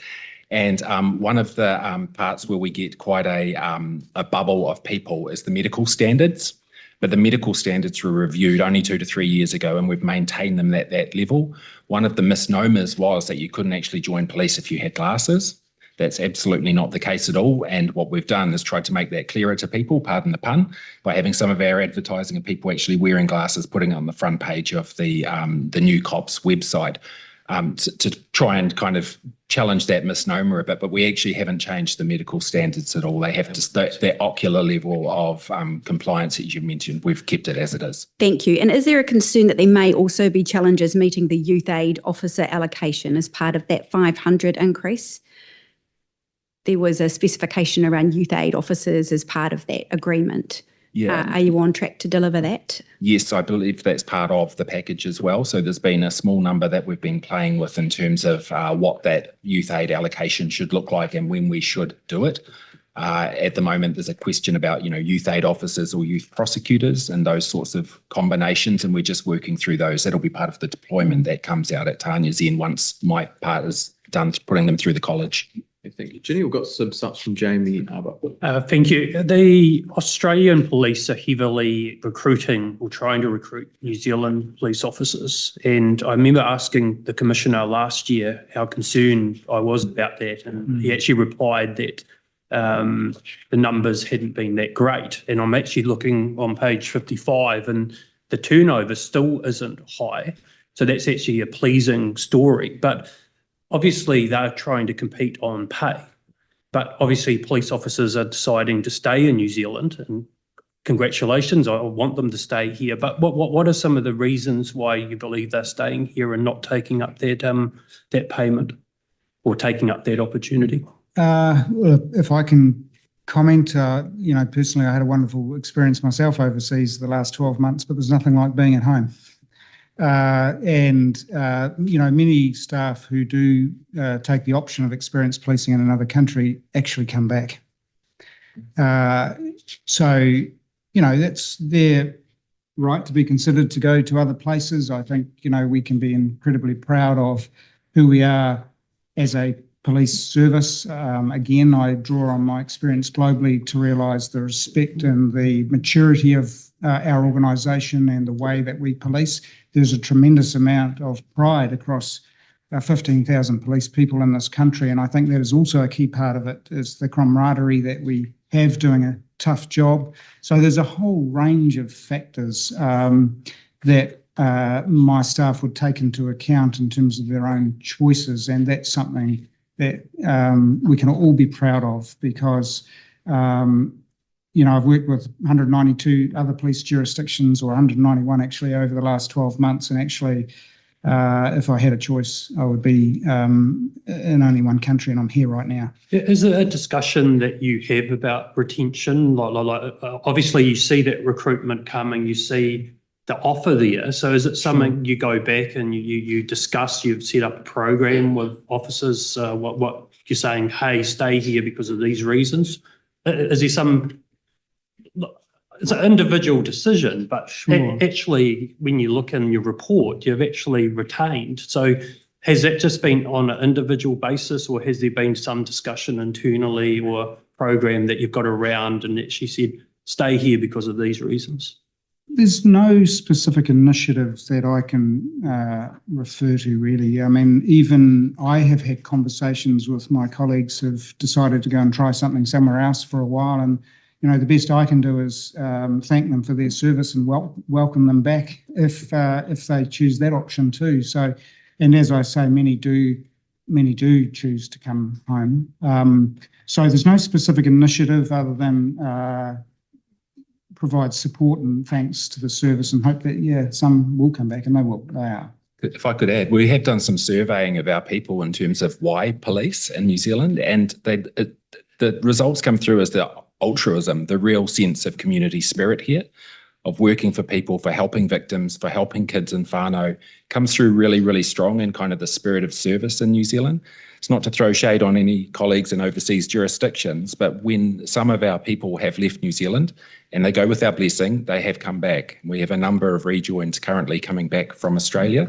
And one of the parts where we get quite a bubble of people is the medical standards. But the medical standards were reviewed only 2 to 3 years ago, and we've maintained them at that level. One of the misnomers was that you couldn't actually join police if you had glasses. That's absolutely not the case at all. And what we've done is tried to make that clearer to people, pardon the pun, by having some of our advertising of people actually wearing glasses, putting it on the front page of the New Cops website. To try and kind of challenge that misnomer a bit, but we actually haven't changed the medical standards at all. They have to that ocular level of compliance that you mentioned. We've kept it as it is. Thank you. And is there a concern that there may also be challenges meeting the youth aid officer allocation as part of that 500 increase? There was a specification around youth aid officers as part of that agreement. Yeah. Are you on track to deliver that? Yes, I believe that's part of the package as well. So there's been a small number that we've been playing with in terms of what that youth aid allocation should look like and when we should do it. At the moment, there's a question about, youth aid officers or youth prosecutors and those sorts of combinations, and we're just working through those. That'll be part of the deployment that comes out at Tanya's end once my part is done putting them through the college. Thank you. Jenny, we've got some stuff from Jamie. Thank you. The Australian police are heavily recruiting or trying to recruit New Zealand police officers. And I remember asking the Commissioner last year how concerned I was about that. And he actually replied that the numbers hadn't been that great. And I'm actually looking on page 55 and the turnover still isn't high. So that's actually a pleasing story. But obviously, they're trying to compete on pay, but obviously police officers are deciding to stay in New Zealand, and congratulations, I want them to stay here. But what are some of the reasons why you believe they're staying here and not taking up that payment or taking up that opportunity? Well, if I can comment, personally, I had a wonderful experience myself overseas the last 12 months, but there's nothing like being at home. Many staff who do take the option of experience policing in another country actually come back. That's their right to be considered to go to other places. I think, we can be incredibly proud of who we are as a police service. Again, I draw on my experience globally to realise the respect and the maturity of our organisation and the way that we police. There's a tremendous amount of pride across 15,000 police people in this country, and I think that is also a key part of it, is the camaraderie that we have doing a tough job. So there's a whole range of factors that my staff would take into account in terms of their own choices, and that's something that we can all be proud of, because I've worked with 192 other police jurisdictions, or 191 actually, over the last 12 months, and actually if I had a choice, I would be in only one country, and I'm here right now. Is there a discussion that you have about retention? Obviously, you see that recruitment coming, you see the offer there. So is it something you go back and you discuss, you've set up a program with officers, what you're saying, hey, stay here because of these reasons? Is there it's an individual decision, but actually, when you look in your report, you've actually retained. So has that just been on an individual basis, or has there been some discussion internally or program that you've got around and actually said, stay here because of these reasons? There's no specific initiative that I can refer to, really. I mean, even I have had conversations with my colleagues who've decided to go and try something somewhere else for a while, and the best I can do is thank them for their service and welcome them back if they choose that option too. So, and as I say, many do choose to come home. So there's no specific initiative other than provide support and thanks to the service, and hope that some will come back, and they will. They are. If I could add, we have done some surveying of our people in terms of why police in New Zealand, and the results come through as the altruism, the real sense of community spirit here, of working for people, for helping victims, for helping kids in whānau, comes through really, really strong in kind of the spirit of service in New Zealand. It's not to throw shade on any colleagues in overseas jurisdictions, but when some of our people have left New Zealand and they go with our blessing, they have come back. We have a number of rejoins currently coming back from Australia,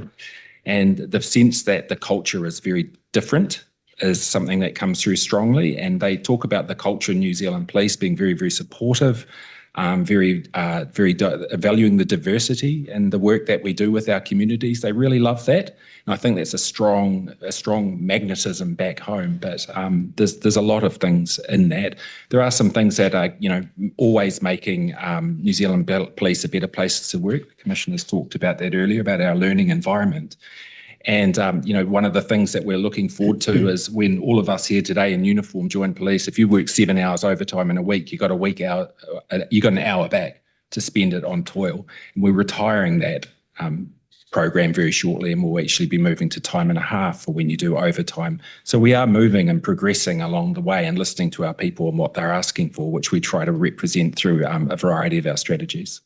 and the sense that the culture is very different is something that comes through strongly. And they talk about the culture in New Zealand Police being very, very supportive, very valuing the diversity and the work that we do with our communities. They really love that. And I think that's a strong magnetism back home. But there's a lot of things in that. There are some things that are, always making New Zealand Police a better place to work. The Commissioner's talked about that earlier, about our learning environment. And, one of the things that we're looking forward to is when all of us here today in uniform join police, if you work 7 hours overtime in a week, you got an hour back to spend it on toil. And we're retiring that program very shortly, and we'll actually be moving to time and a half for when you do overtime. So we are moving and progressing along the way and listening to our people and what they're asking for, which we try to represent through a variety of our strategies.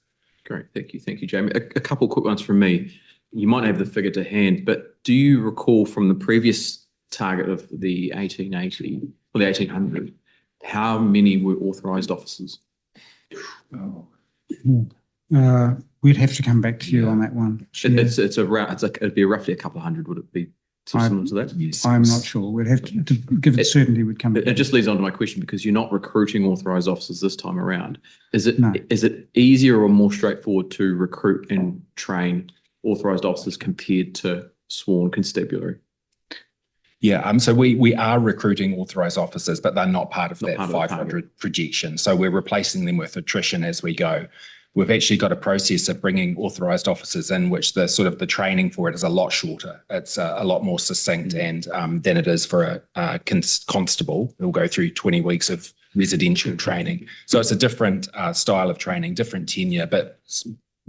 Great. Thank you, Jamie. A couple quick ones from me. You might have the figure to hand, but do you recall from the previous target of the 1880 or the 1800, how many were authorised officers? We'd have to come back to you on that one. It'd be roughly a couple of hundred, would it be similar to that? Yes. I'm not sure. We'd have to give it certainty. We'd come back. It just leads on to my question, because you're not recruiting authorised officers this time around. Is it No. Is it easier or more straightforward to recruit and train authorised officers compared to sworn constabulary? Yeah, so we are recruiting authorised officers, but they're not part of that 500 projection. So we're replacing them with attrition as we go. We've actually got a process of bringing authorised officers in, which the training for it is a lot shorter. It's a lot more succinct and than it is for a constable. It'll go through 20 weeks of residential training. So it's a different style of training, different tenure, but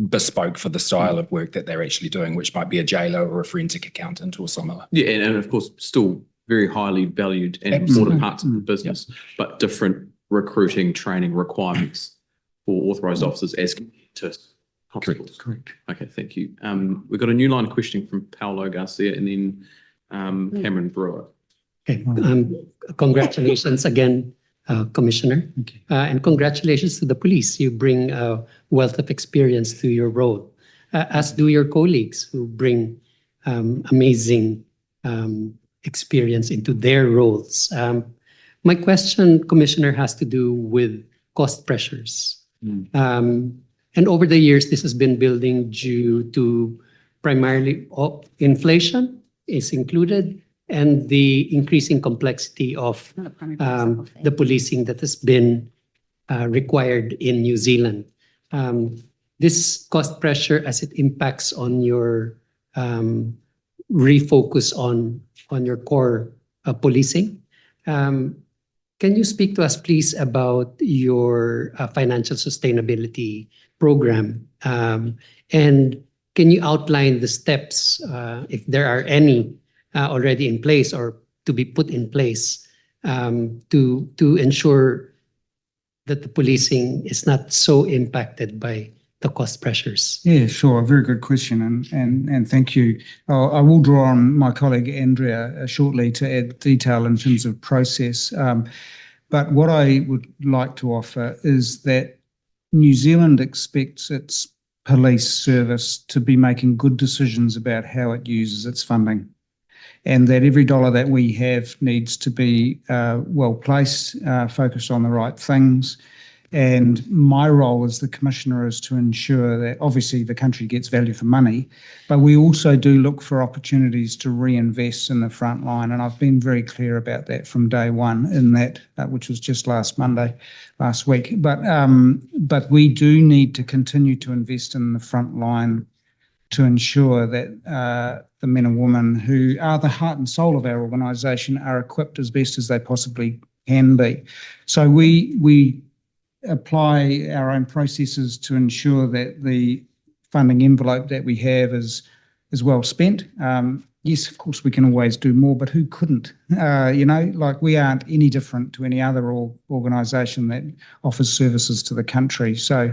bespoke for the style of work that they're actually doing, which might be a jailer or a forensic accountant or similar. Yeah, and of course, still very highly valued and important parts of the business, but different recruiting training requirements for authorised officers as compared to constables. Correct. Okay, thank you. We've got a new line of questioning from Paolo Garcia and then Cameron Brewer. Okay, congratulations again, Commissioner. Thank you. And congratulations to the police. You bring a wealth of experience to your role, as do your colleagues who bring amazing experience into their roles. My question, Commissioner, has to do with cost pressures. And over the years, this has been building due to primarily inflation is included, and the increasing complexity of the policing that has been required in New Zealand. This cost pressure, as it impacts on your refocus on your core policing. Can you speak to us, please, about your financial sustainability program? And can you outline the steps, if there are any already in place or to be put in place, to ensure that the policing is not so impacted by the cost pressures? Yeah, sure. A very good question, and thank you. I will draw on my colleague Andrea shortly to add detail in terms of process. But what I would like to offer is that New Zealand expects its police service to be making good decisions about how it uses its funding, and that every dollar that we have needs to be well placed, focused on the right things. And my role as the Commissioner is to ensure that obviously the country gets value for money, but we also do look for opportunities to reinvest in the front line. And I've been very clear about that from day one in that, which was just last week. But we do need to continue to invest in the front line to ensure that the men and women who are the heart and soul of our organisation are equipped as best as they possibly can be. So we apply our own processes to ensure that the funding envelope that we have is well spent. Yes, of course, we can always do more, but who couldn't? Like we aren't any different to any other organisation that offers services to the country. So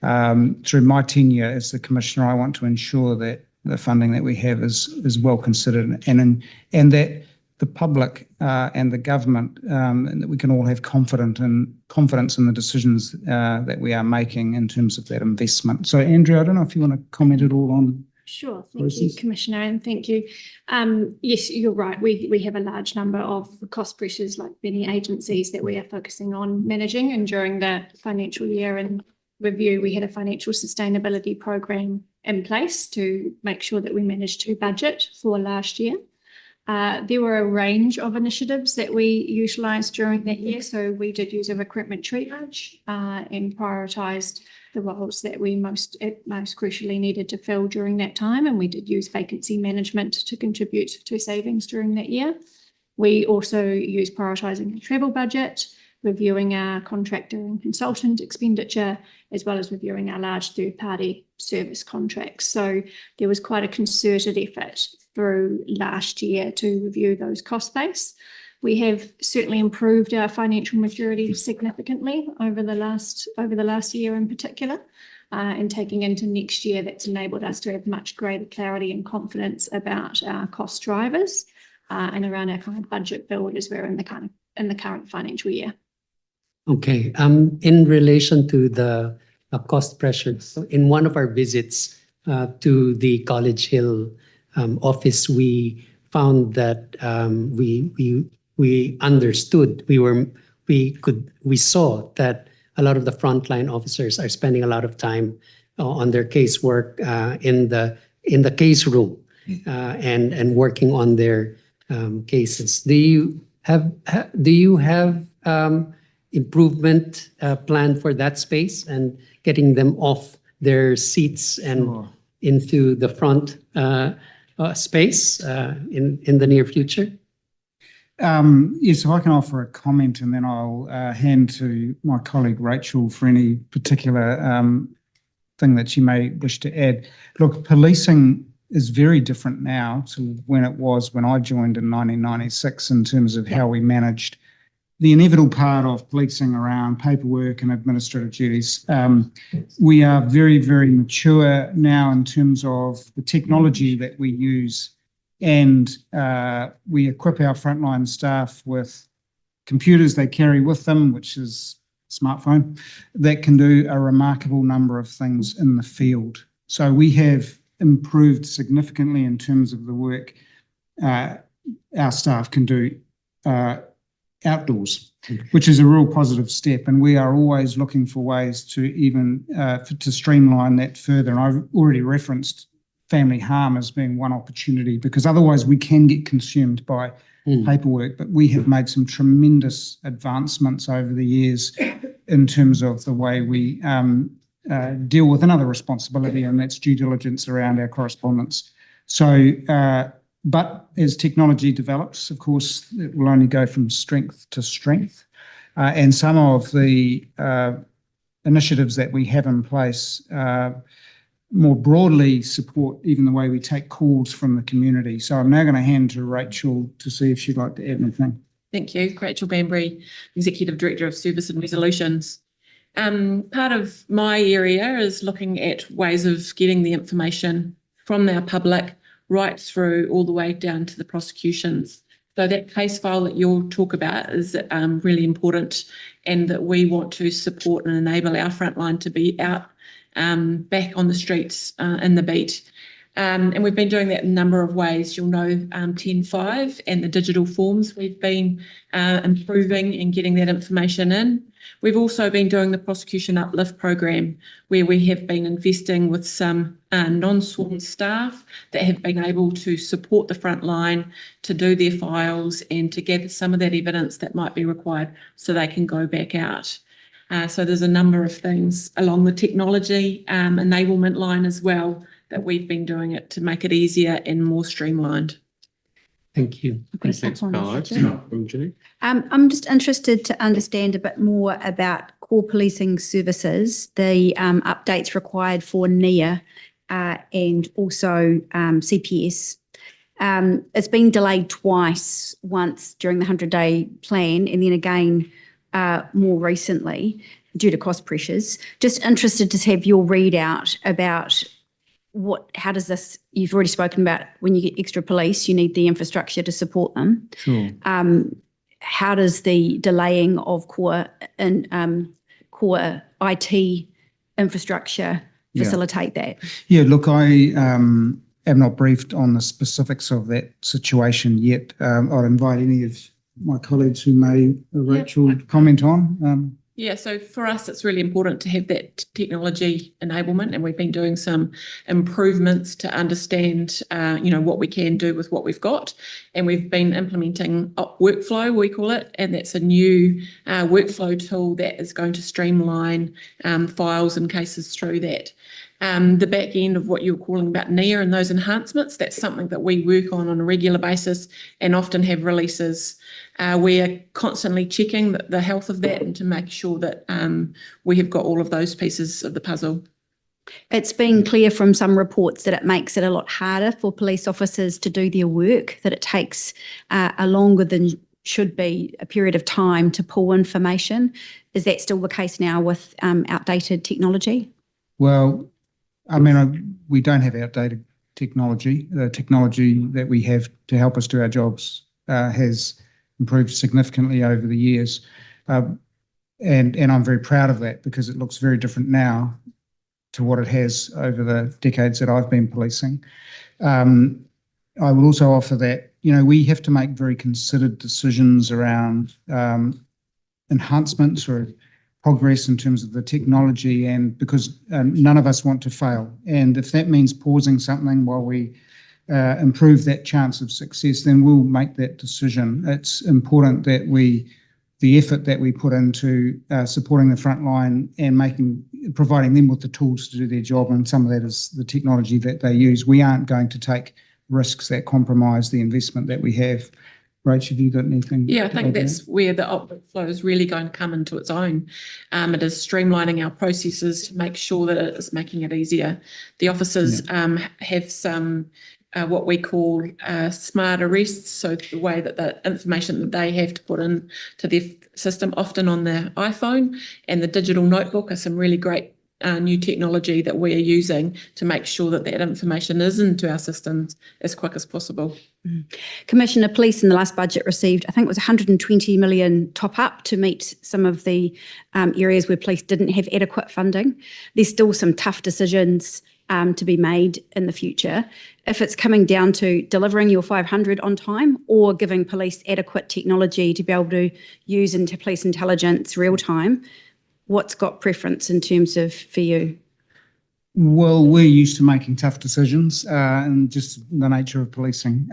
through my tenure as the Commissioner, I want to ensure that the funding that we have is well considered and that the public and the government, and that we can all have confidence in the decisions that we are making in terms of that investment. So, Andrea, I don't know if you want to comment at all on. Sure, thank you, Commissioner, and thank you. Yes, you're right. We have a large number of cost pressures, like many agencies, that we are focusing on managing. And during the financial year in review, we had a financial sustainability program in place to make sure that we managed to budget for last year. There were a range of initiatives that we utilised during that year. So we did use a recruitment triage and prioritised the roles that we most crucially needed to fill during that time. And we did use vacancy management to contribute to savings during that year. We also used prioritising the travel budget, reviewing our contractor and consultant expenditure, as well as reviewing our large third-party service contracts. So there was quite a concerted effort through last year to review those cost base. We have certainly improved our financial maturity significantly over the last year in particular, and taking into next year, that's enabled us to have much greater clarity and confidence about our cost drivers and around our kind of budget build as we're in the current financial year. Okay. In relation to the cost pressures, so in one of our visits to the College Hill office, we found that we understood, we saw that a lot of the frontline officers are spending a lot of time on their casework in the case room and working on their cases. Do you have improvement plan for that space and getting them off their seats and into the front space in the near future? Yes, if I can offer a comment, and then I'll hand to my colleague Rachel for any particular thing that she may wish to add. Look, policing is very different now to when it was when I joined in 1996 in terms of how we managed the inevitable part of policing around paperwork and administrative duties. We are very, very mature now in terms of the technology that we use, and we equip our frontline staff with computers they carry with them, which is a smartphone, that can do a remarkable number of things in the field. So we have improved significantly in terms of the work our staff can do outdoors, which is a real positive step. And we are always looking for ways to even to streamline that further. And I've already referenced family harm as being one opportunity, because otherwise we can get consumed by paperwork. But we have made some tremendous advancements over the years in terms of the way we deal with another responsibility, and that's due diligence around our correspondence. So, but as technology develops, of course, it will only go from strength to strength. And some of the initiatives that we have in place more broadly support even the way we take calls from the community. So I'm now going to hand to Rachel to see if she'd like to add anything. Thank you. Rachel Banbury, Executive Director of Service and Resolutions. Part of my area is looking at ways of getting the information from our public right through all the way down to the prosecutions. So that case file that you'll talk about is really important, and that we want to support and enable our frontline to be out back on the streets in the beat. And we've been doing that in a number of ways. You'll know 10.5 and the digital forms we've been improving and getting that information in. We've also been doing the prosecution uplift program, where we have been investing with some non-sworn staff that have been able to support the front line to do their files and to gather some of that evidence that might be required so they can go back out. So there's a number of things along the technology enablement line as well that we've been doing it to make it easier and more streamlined. Thank you. Thanks, Carlo. I'm just interested to understand a bit more about core policing services, the updates required for NIA and also CPS. It's been delayed twice, once during the 100-day plan and then again more recently due to cost pressures. Just interested to have your readout about how does this, you've already spoken about when you get extra police, you need the infrastructure to support them. Sure. How does the delaying of core IT infrastructure facilitate that? Yeah, look, I am not briefed on the specifics of that situation yet. I'd invite any of my colleagues who may, Rachel, comment on. Yeah, so for us, it's really important to have that technology enablement, and we've been doing some improvements to understand, what we can do with what we've got. And we've been implementing workflow, we call it, and that's a new workflow tool that is going to streamline files and cases through that. The back end of what you were calling about NIA and those enhancements, that's something that we work on a regular basis and often have releases. We're constantly checking the health of that and to make sure that we have got all of those pieces of the puzzle. It's been clear from some reports that it makes it a lot harder for police officers to do their work, that it takes a longer than should be a period of time to pull information. Is that still the case now with outdated technology? Well, I mean, we don't have outdated technology. The technology that we have to help us do our jobs has improved significantly over the years. And I'm very proud of that, because it looks very different now to what it has over the decades that I've been policing. I will also offer that, we have to make very considered decisions around enhancements or progress in terms of the technology, and because none of us want to fail. And if that means pausing something while we improve that chance of success, then we'll make that decision. It's important that the effort that we put into supporting the front line and providing them with the tools to do their job, and some of that is the technology that they use. We aren't going to take risks that compromise the investment that we have. Rach, have you got anything? Yeah, I think that's where the workflow is really going to come into its own. It is streamlining our processes to make sure that it is making it easier. The officers have some what we call smart arrests, so the way that the information that they have to put in to their system, often on the iPhone, and the digital notebook are some really great new technology that we are using to make sure that that information is into our systems as quick as possible. Commissioner, Police in the last budget received, I think it was 120 million top up to meet some of the areas where police didn't have adequate funding. There's still some tough decisions to be made in the future. If it's coming down to delivering your 500 on time or giving police adequate technology to be able to use into police intelligence real time, what's got preference in terms of for you? Well, we're used to making tough decisions and just the nature of policing.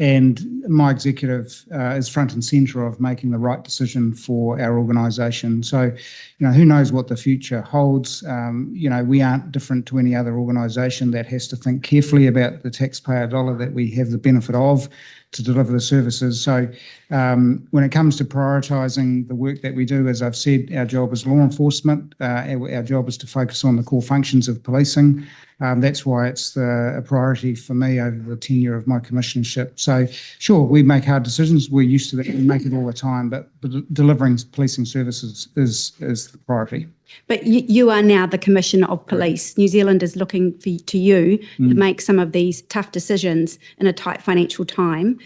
And my executive is front and centre of making the right decision for our organisation. So, who knows what the future holds? We aren't different to any other organisation that has to think carefully about the taxpayer dollar that we have the benefit of to deliver the services. So when it comes to prioritising the work that we do, as I've said, our job is law enforcement. Our job is to focus on the core functions of policing. That's why it's a priority for me over the tenure of my commissionership. So sure, we make hard decisions. We're used to that. We make it all the time, but delivering policing services is the priority. But you are now the Commissioner of Police. New Zealand is looking to you to make some of these tough decisions in a tight financial time.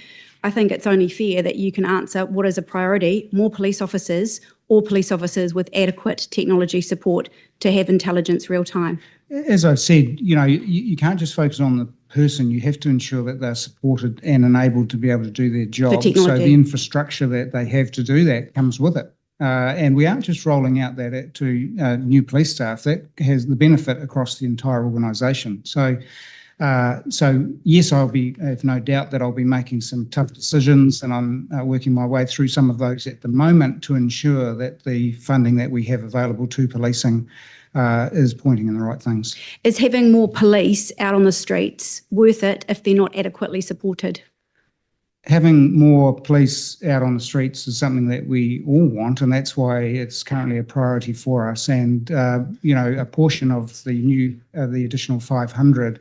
I think it's only fair that you can answer what is a priority: more police officers or police officers with adequate technology support to have intelligence real time. As I've said, you can't just focus on the person. You have to ensure that they're supported and enabled to be able to do their job. So the infrastructure that they have to do that comes with it. And we aren't just rolling out that to new police staff. That has the benefit across the entire organisation. So yes, I have no doubt that I'll be making some tough decisions, and I'm working my way through some of those at the moment to ensure that the funding that we have available to policing is pointing in the right things. Is having more police out on the streets worth it if they're not adequately supported? Having more police out on the streets is something that we all want, and that's why it's currently a priority for us. And a portion of the additional 500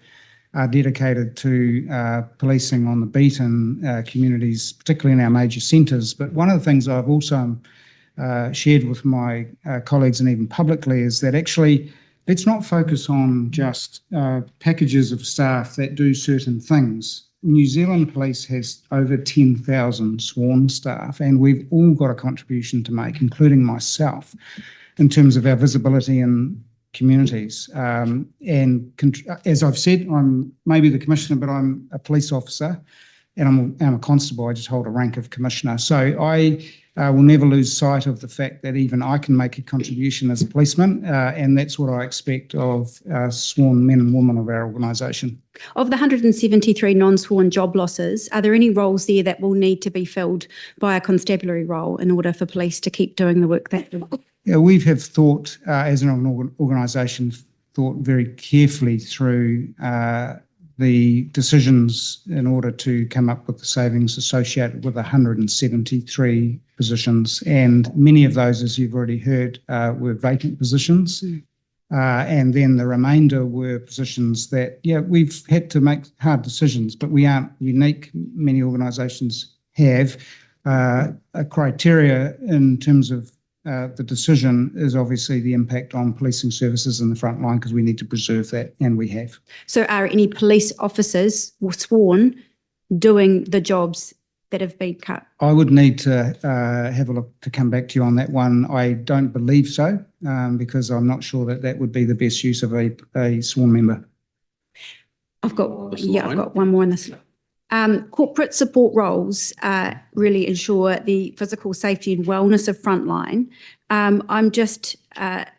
are dedicated to policing on the beat in communities, particularly in our major centres. But one of the things I've also shared with my colleagues and even publicly is that actually let's not focus on just packages of staff that do certain things. New Zealand Police has over 10,000 sworn staff, and we've all got a contribution to make, including myself, in terms of our visibility in communities. And as I've said, I'm maybe the commissioner, but I'm a police officer, and I'm a constable. I just hold a rank of commissioner. So I will never lose sight of the fact that even I can make a contribution as a policeman, and that's what I expect of sworn men and women of our organisation. Of the 173 non-sworn job losses, are there any roles there that will need to be filled by a constabulary role in order for police to keep doing the work that they do? Yeah, we have thought, as an organisation, thought very carefully through the decisions in order to come up with the savings associated with 173 positions. And many of those, as you've already heard, were vacant positions. And then the remainder were positions that, we've had to make hard decisions, but we aren't unique. Many organisations have a criteria in terms of the decision is obviously the impact on policing services in the front line, because we need to preserve that, and we have. So are any police officers sworn doing the jobs that have been cut? I would need to have a look to come back to you on that one. I don't believe so, because I'm not sure that would be the best use of a sworn member. I've got one more in this. Corporate support roles really ensure the physical safety and wellness of frontline. I'm just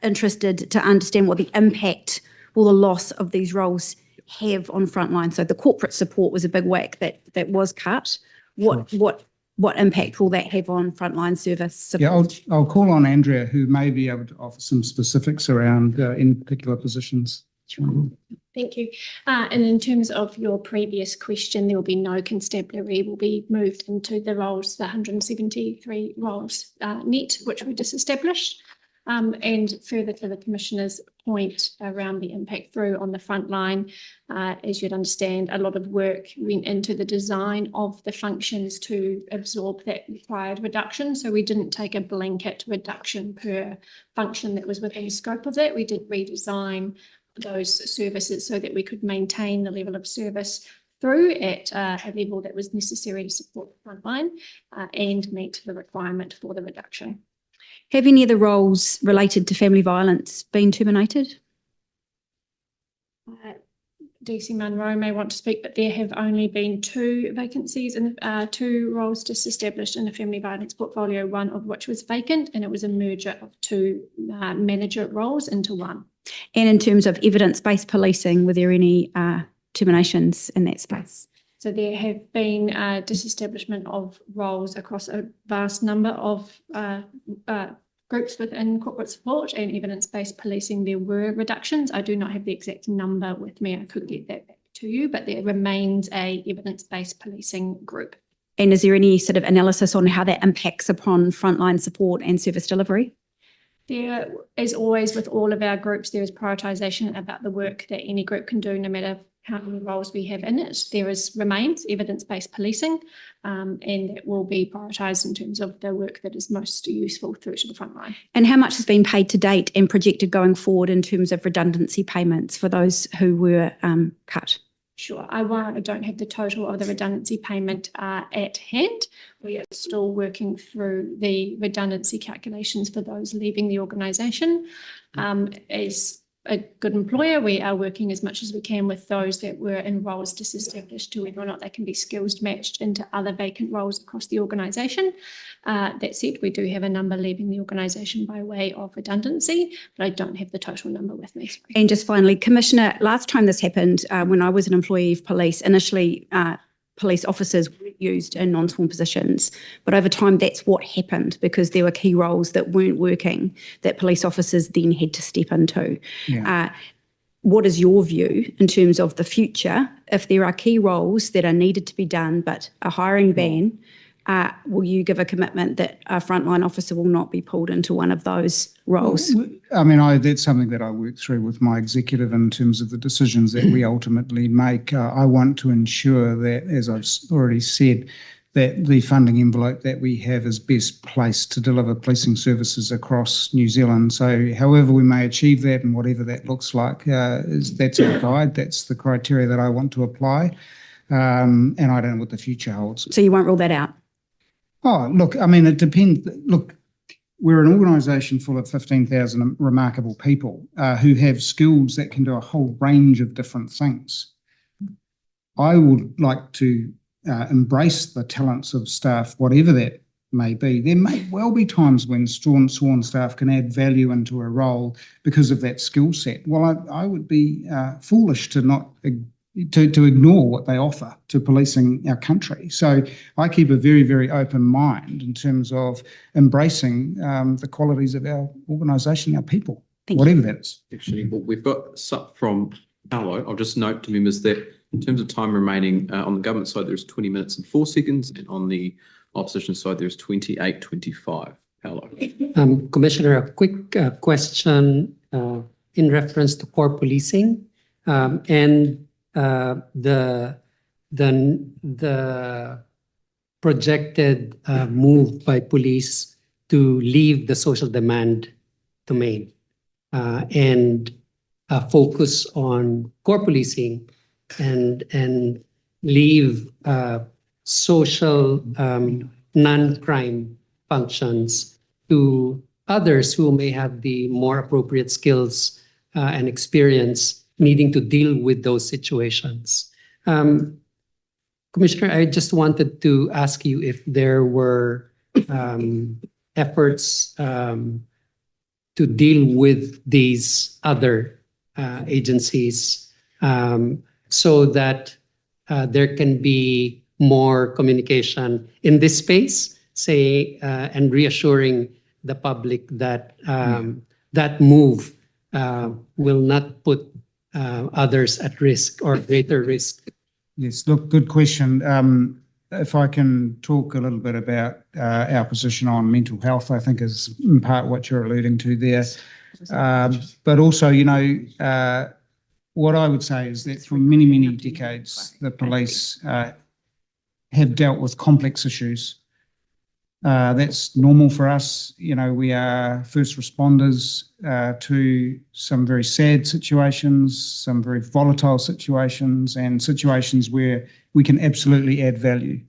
interested to understand what the impact or the loss of these roles have on frontline. So the corporate support was a big whack that was cut. What impact will that have on frontline service support? Yeah, I'll call on Andrea, who may be able to offer some specifics around in particular positions. Sure. Thank you. And in terms of your previous question, there will be no constabulary will be moved into the roles, the 173 roles net, which we just established. And further to the Commissioner's point around the impact through on the front line, as you'd understand, a lot of work went into the design of the functions to absorb that required reduction. So we didn't take a blanket reduction per function that was within the scope of that. We did redesign those services so that we could maintain the level of service through at a level that was necessary to support the front line and meet the requirement for the reduction. Have any of the roles related to family violence been terminated? DC Munro may want to speak, but there have only been 2 vacancies and 2 roles just established in the family violence portfolio, one of which was vacant, and it was a merger of 2 manager roles into one. And in terms of evidence-based policing, were there any terminations in that space? So there have been disestablishment of roles across a vast number of groups within corporate support and evidence-based policing. There were reductions. I do not have the exact number with me. I could get that back to you, but there remains a evidence-based policing group. And is there any sort of analysis on how that impacts upon frontline support and service delivery? There, as always with all of our groups, there is prioritisation about the work that any group can do, no matter how many roles we have in it. There remains evidence-based policing, and it will be prioritised in terms of the work that is most useful through to the front line. And how much has been paid to date and projected going forward in terms of redundancy payments for those who were cut? Sure. I don't have the total of the redundancy payment at hand. We are still working through the redundancy calculations for those leaving the organisation. As a good employer, we are working as much as we can with those that were in roles disestablished to whether or not they can be skills matched into other vacant roles across the organisation. That said, we do have a number leaving the organisation by way of redundancy, but I don't have the total number with me. Sorry. And just finally, Commissioner, last time this happened, when I was an employee of police, initially police officers were used in non-sworn positions, but over time that's what happened because there were key roles that weren't working that police officers then had to step into. Yeah. What is your view in terms of the future? If there are key roles that are needed to be done but a hiring ban, will you give a commitment that a frontline officer will not be pulled into one of those roles? I mean, that's something that I work through with my executive in terms of the decisions that we ultimately make. I want to ensure that, as I've already said, that the funding envelope that we have is best placed to deliver policing services across New Zealand. So however we may achieve that and whatever that looks like, that's our guide, that's the criteria that I want to apply. And I don't know what the future holds. So you won't rule that out? Oh, look, I mean, it depends. Look, we're an organisation full of 15,000 remarkable people who have skills that can do a whole range of different things. I would like to embrace the talents of staff, whatever that may be. There may well be times when sworn staff can add value into a role because of that skill set. Well, I would be foolish to not to ignore what they offer to policing our country. So I keep a very, very open mind in terms of embracing the qualities of our organisation, our people, whatever that is. Actually, well, we've got stuff from Paolo. I'll just note to members that in terms of time remaining, on the government side, there's 20 minutes and 4 seconds, and on the opposition side, there's 28:25. Paolo. Commissioner, a quick question in reference to core policing and the projected move by police to leave the social demand domain and focus on core policing and leave social non-crime functions to others who may have the more appropriate skills and experience needing to deal with those situations. Commissioner, I just wanted to ask you if there were efforts to deal with these other agencies so that there can be more communication in this space, say, and reassuring the public that that move will not put others at risk or greater risk. Yes, look, good question. if I can talk a little bit about our position on mental health, I think is in part what you're alluding to there. But also, what I would say is that for many, many decades, the police have dealt with complex issues. That's normal for us. We are first responders to some very sad situations, some very volatile situations, and situations where we can absolutely add value.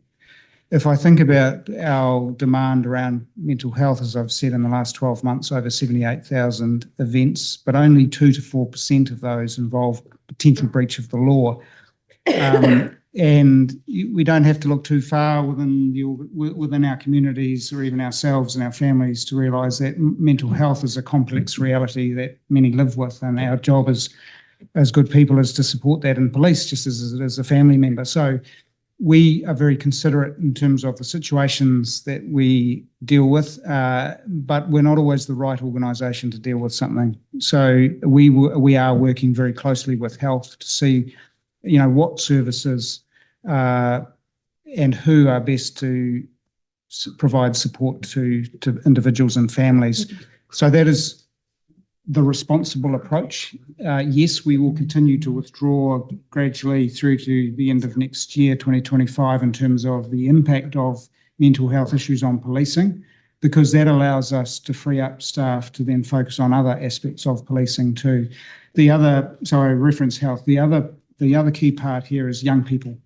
If I think about our demand around mental health, as I've said in the last 12 months, over 78,000 events, but only 2 to 4% of those involve potential breach of the law. And we don't have to look too far within our communities or even ourselves and our families to realise that mental health is a complex reality that many live with, and our job as good people is to support that in police, just as a family member. So we are very considerate in terms of the situations that we deal with, but we're not always the right organisation to deal with something. So we are working very closely with health to see what services and who are best to provide support to individuals and families. So that is the responsible approach. Yes, we will continue to withdraw gradually through to the end of next year, 2025, in terms of the impact of mental health issues on policing, because that allows us to free up staff to then focus on other aspects of policing too. So I reference health. The other key part here is young people.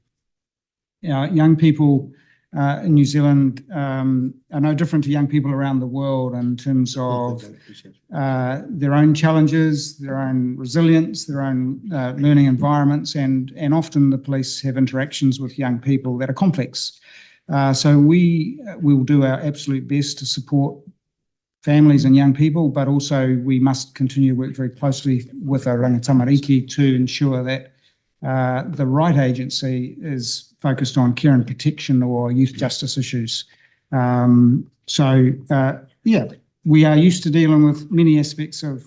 Young people in New Zealand are no different to young people around the world in terms of their own challenges, their own resilience, their own learning environments, and often the police have interactions with young people that are complex. So we will do our absolute best to support families and young people, but also we must continue to work very closely with our rangatamariki to ensure that the right agency is focused on care and protection or youth justice issues. We are used to dealing with many aspects of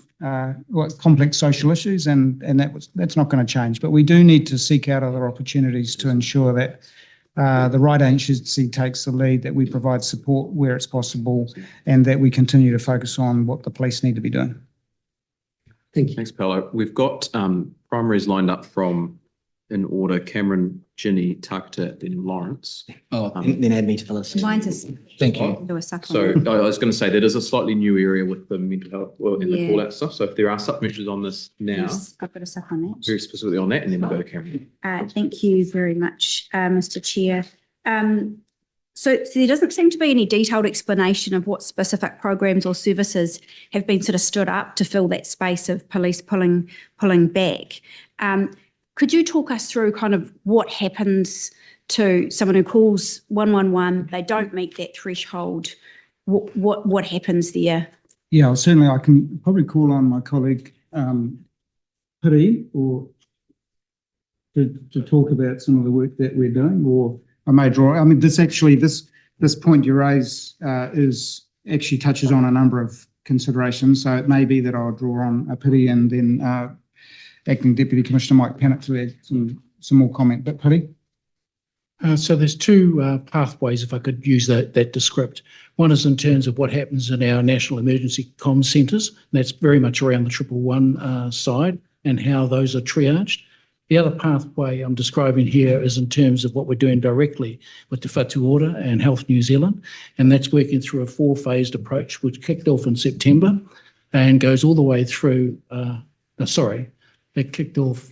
complex social issues, and that's not going to change. But we do need to seek out other opportunities to ensure that the right agency takes the lead, that we provide support where it's possible, and that we continue to focus on what the police need to be doing. Thank you. Thanks, Paolo. We've got primaries lined up from, in order, Cameron, Ginny, Takata, then Lawrence. Then add me to the list. Mine's Thank you. do a second. So I was going to say that is a slightly new area with the mental health and the call out stuff. So if there are supplementaries on this now, Yes, I've got a suck on that. very specifically on that, and then we'll go to Cameron. Thank you very much, Mr. Chair. So there doesn't seem to be any detailed explanation of what specific programs or services have been sort of stood up to fill that space of police pulling back. Could you talk us through kind of what happens to someone who calls 111, they don't meet that threshold? What happens there? Yeah, certainly I can probably call on my colleague Piri or to talk about some of the work that we're doing, or I may draw. I mean, this point you raise actually touches on a number of considerations. So it may be that I'll draw on Piri and then Acting Deputy Commissioner Mike Pennant to add some more comment. But Piri? So there's two pathways, if I could use that to script. One is in terms of what happens in our National Emergency Comm Centres, and that's very much around the 111 side and how those are triaged. The other pathway I'm describing here is in terms of what we're doing directly with Te Whatu Ora and Health New Zealand, and that's working through a 4-phased approach, which kicked off in September and goes all the way through, it kicked off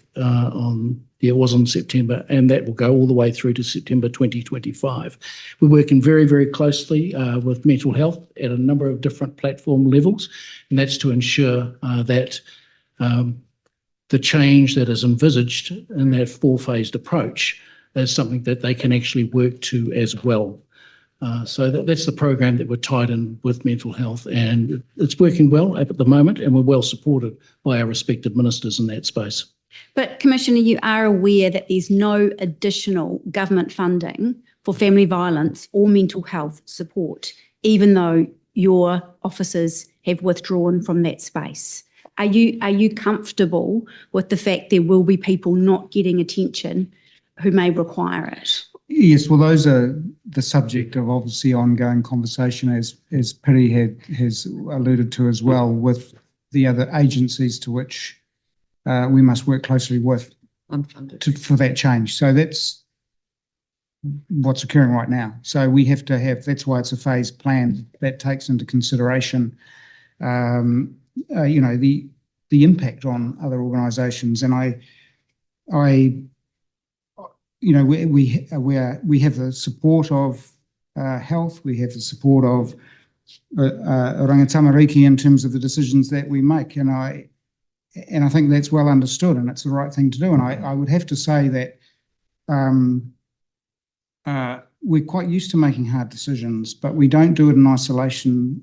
it was in September, and that will go all the way through to September 2025. We're working very, very closely with mental health at a number of different platform levels, and that's to ensure that the change that is envisaged in that 4-phased approach is something that they can actually work to as well. So that's the program that we're tied in with mental health, and it's working well at the moment, and we're well supported by our respective ministers in that space. But Commissioner, you are aware that there's no additional government funding for family violence or mental health support, even though your officers have withdrawn from that space. Are you comfortable with the fact there will be people not getting attention who may require it? Yes, well, those are the subject of obviously ongoing conversation, as Piri has alluded to as well, with the other agencies to which we must work closely with for that change. So that's what's occurring right now. So we have to have, that's why it's a phased plan that takes into consideration, the impact on other organisations. And we have the support of health, we have the support of Rangatamariki in terms of the decisions that we make, and I think that's well understood, and it's the right thing to do. And I would have to say that we're quite used to making hard decisions, but we don't do it in isolation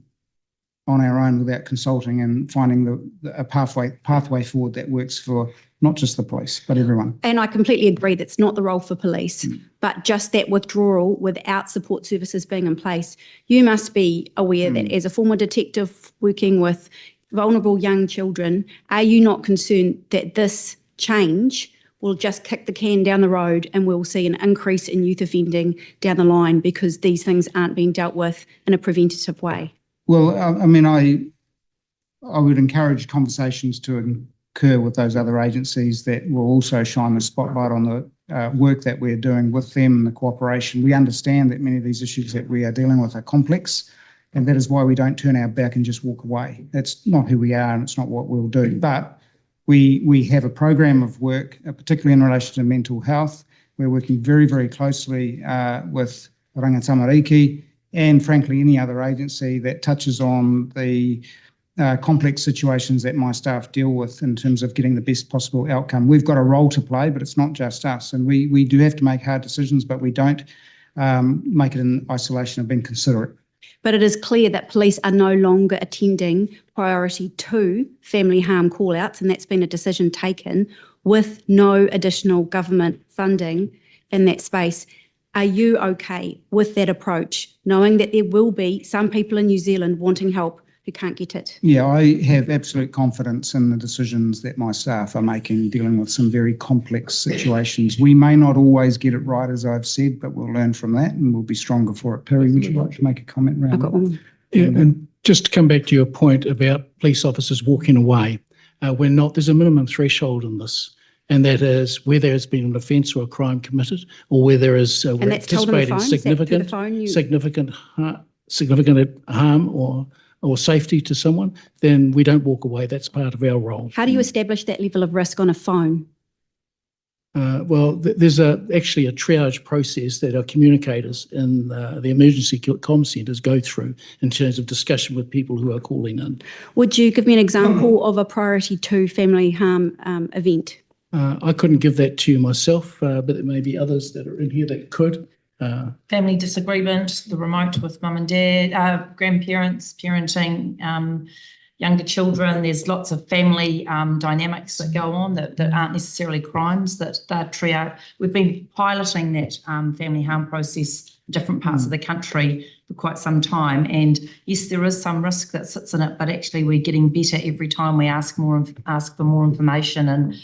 on our own without consulting and finding a pathway forward that works for not just the police, but everyone. And I completely agree that's not the role for police, but just that withdrawal without support services being in place, you must be aware that as a former detective working with vulnerable young children, are you not concerned that this change will just kick the can down the road and we'll see an increase in youth offending down the line because these things aren't being dealt with in a preventative way? Well, I mean, I would encourage conversations to occur with those other agencies that will also shine the spotlight on the work that we're doing with them and the cooperation. We understand that many of these issues that we are dealing with are complex, and that is why we don't turn our back and just walk away. That's not who we are, and it's not what we'll do. But we have a program of work, particularly in relation to mental health. We're working very, very closely with Rangatamariki and, frankly, any other agency that touches on the complex situations that my staff deal with in terms of getting the best possible outcome. We've got a role to play, but it's not just us. And we do have to make hard decisions, but we don't make it in isolation of being considerate. But it is clear that police are no longer attending priority 2 family harm call-outs, and that's been a decision taken with no additional government funding in that space. Are you okay with that approach, knowing that there will be some people in New Zealand wanting help who can't get it? Yeah, I have absolute confidence in the decisions that my staff are making, dealing with some very complex situations. We may not always get it right, as I've said, but we'll learn from that and we'll be stronger for it. Piri, would you like to make a comment around I've got one. Yeah, and just to come back to your point about police officers walking away, there's a minimum threshold in this, and that is where there has been an offence or a crime committed, or where there is we're And that's told on the anticipating phone? significant harm or safety to someone, then we don't walk away. That's part of our role. How do you establish that level of risk on a phone? There's actually a triage process that our communicators in the emergency comm centres go through in terms of discussion with people who are calling in. Would you give me an example of a priority 2 family harm event? I couldn't give that to you myself, but there may be others that are in here that could. Family disagreement, the remote with mum and dad, grandparents, parenting, younger children. There's lots of family dynamics that go on that aren't necessarily crimes that they're triage. We've been piloting that family harm process in different parts of the country for quite some time. And yes, there is some risk that sits in it, but actually we're getting better every time we ask for more information. And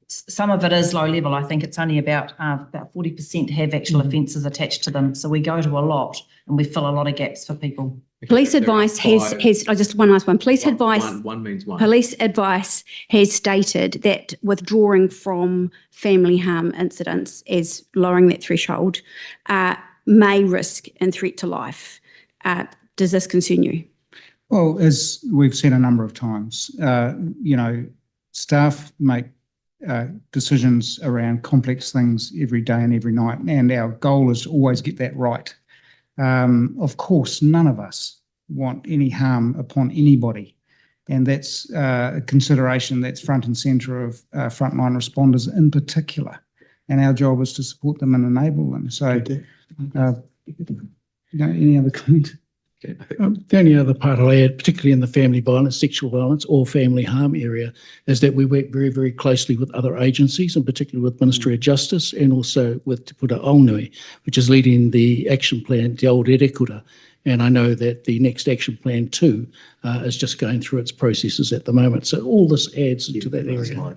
some of it is low level. I think it's only about 40% have actual offences attached to them. So we go to a lot and we fill a lot of gaps for people. Police advice has just one last one. Police advice. One means one. Police advice has stated that withdrawing from family harm incidents as lowering that threshold may risk and threat to life. Does this concern you? Well, as we've said a number of times, staff make decisions around complex things every day and every night, and our goal is to always get that right. Of course, none of us want any harm upon anybody, and that's a consideration that's front and centre of frontline responders in particular, and our job is to support them and enable them. So, any other comment? The only other part I'll add, particularly in the family violence, sexual violence or family harm area, is that we work very, very closely with other agencies, and particularly with Ministry of Justice and also with Te Puta Aonui, which is leading the action plan, Te Aotearoa. And I know that the next action plan 2 is just going through its processes at the moment. So all this adds into that area.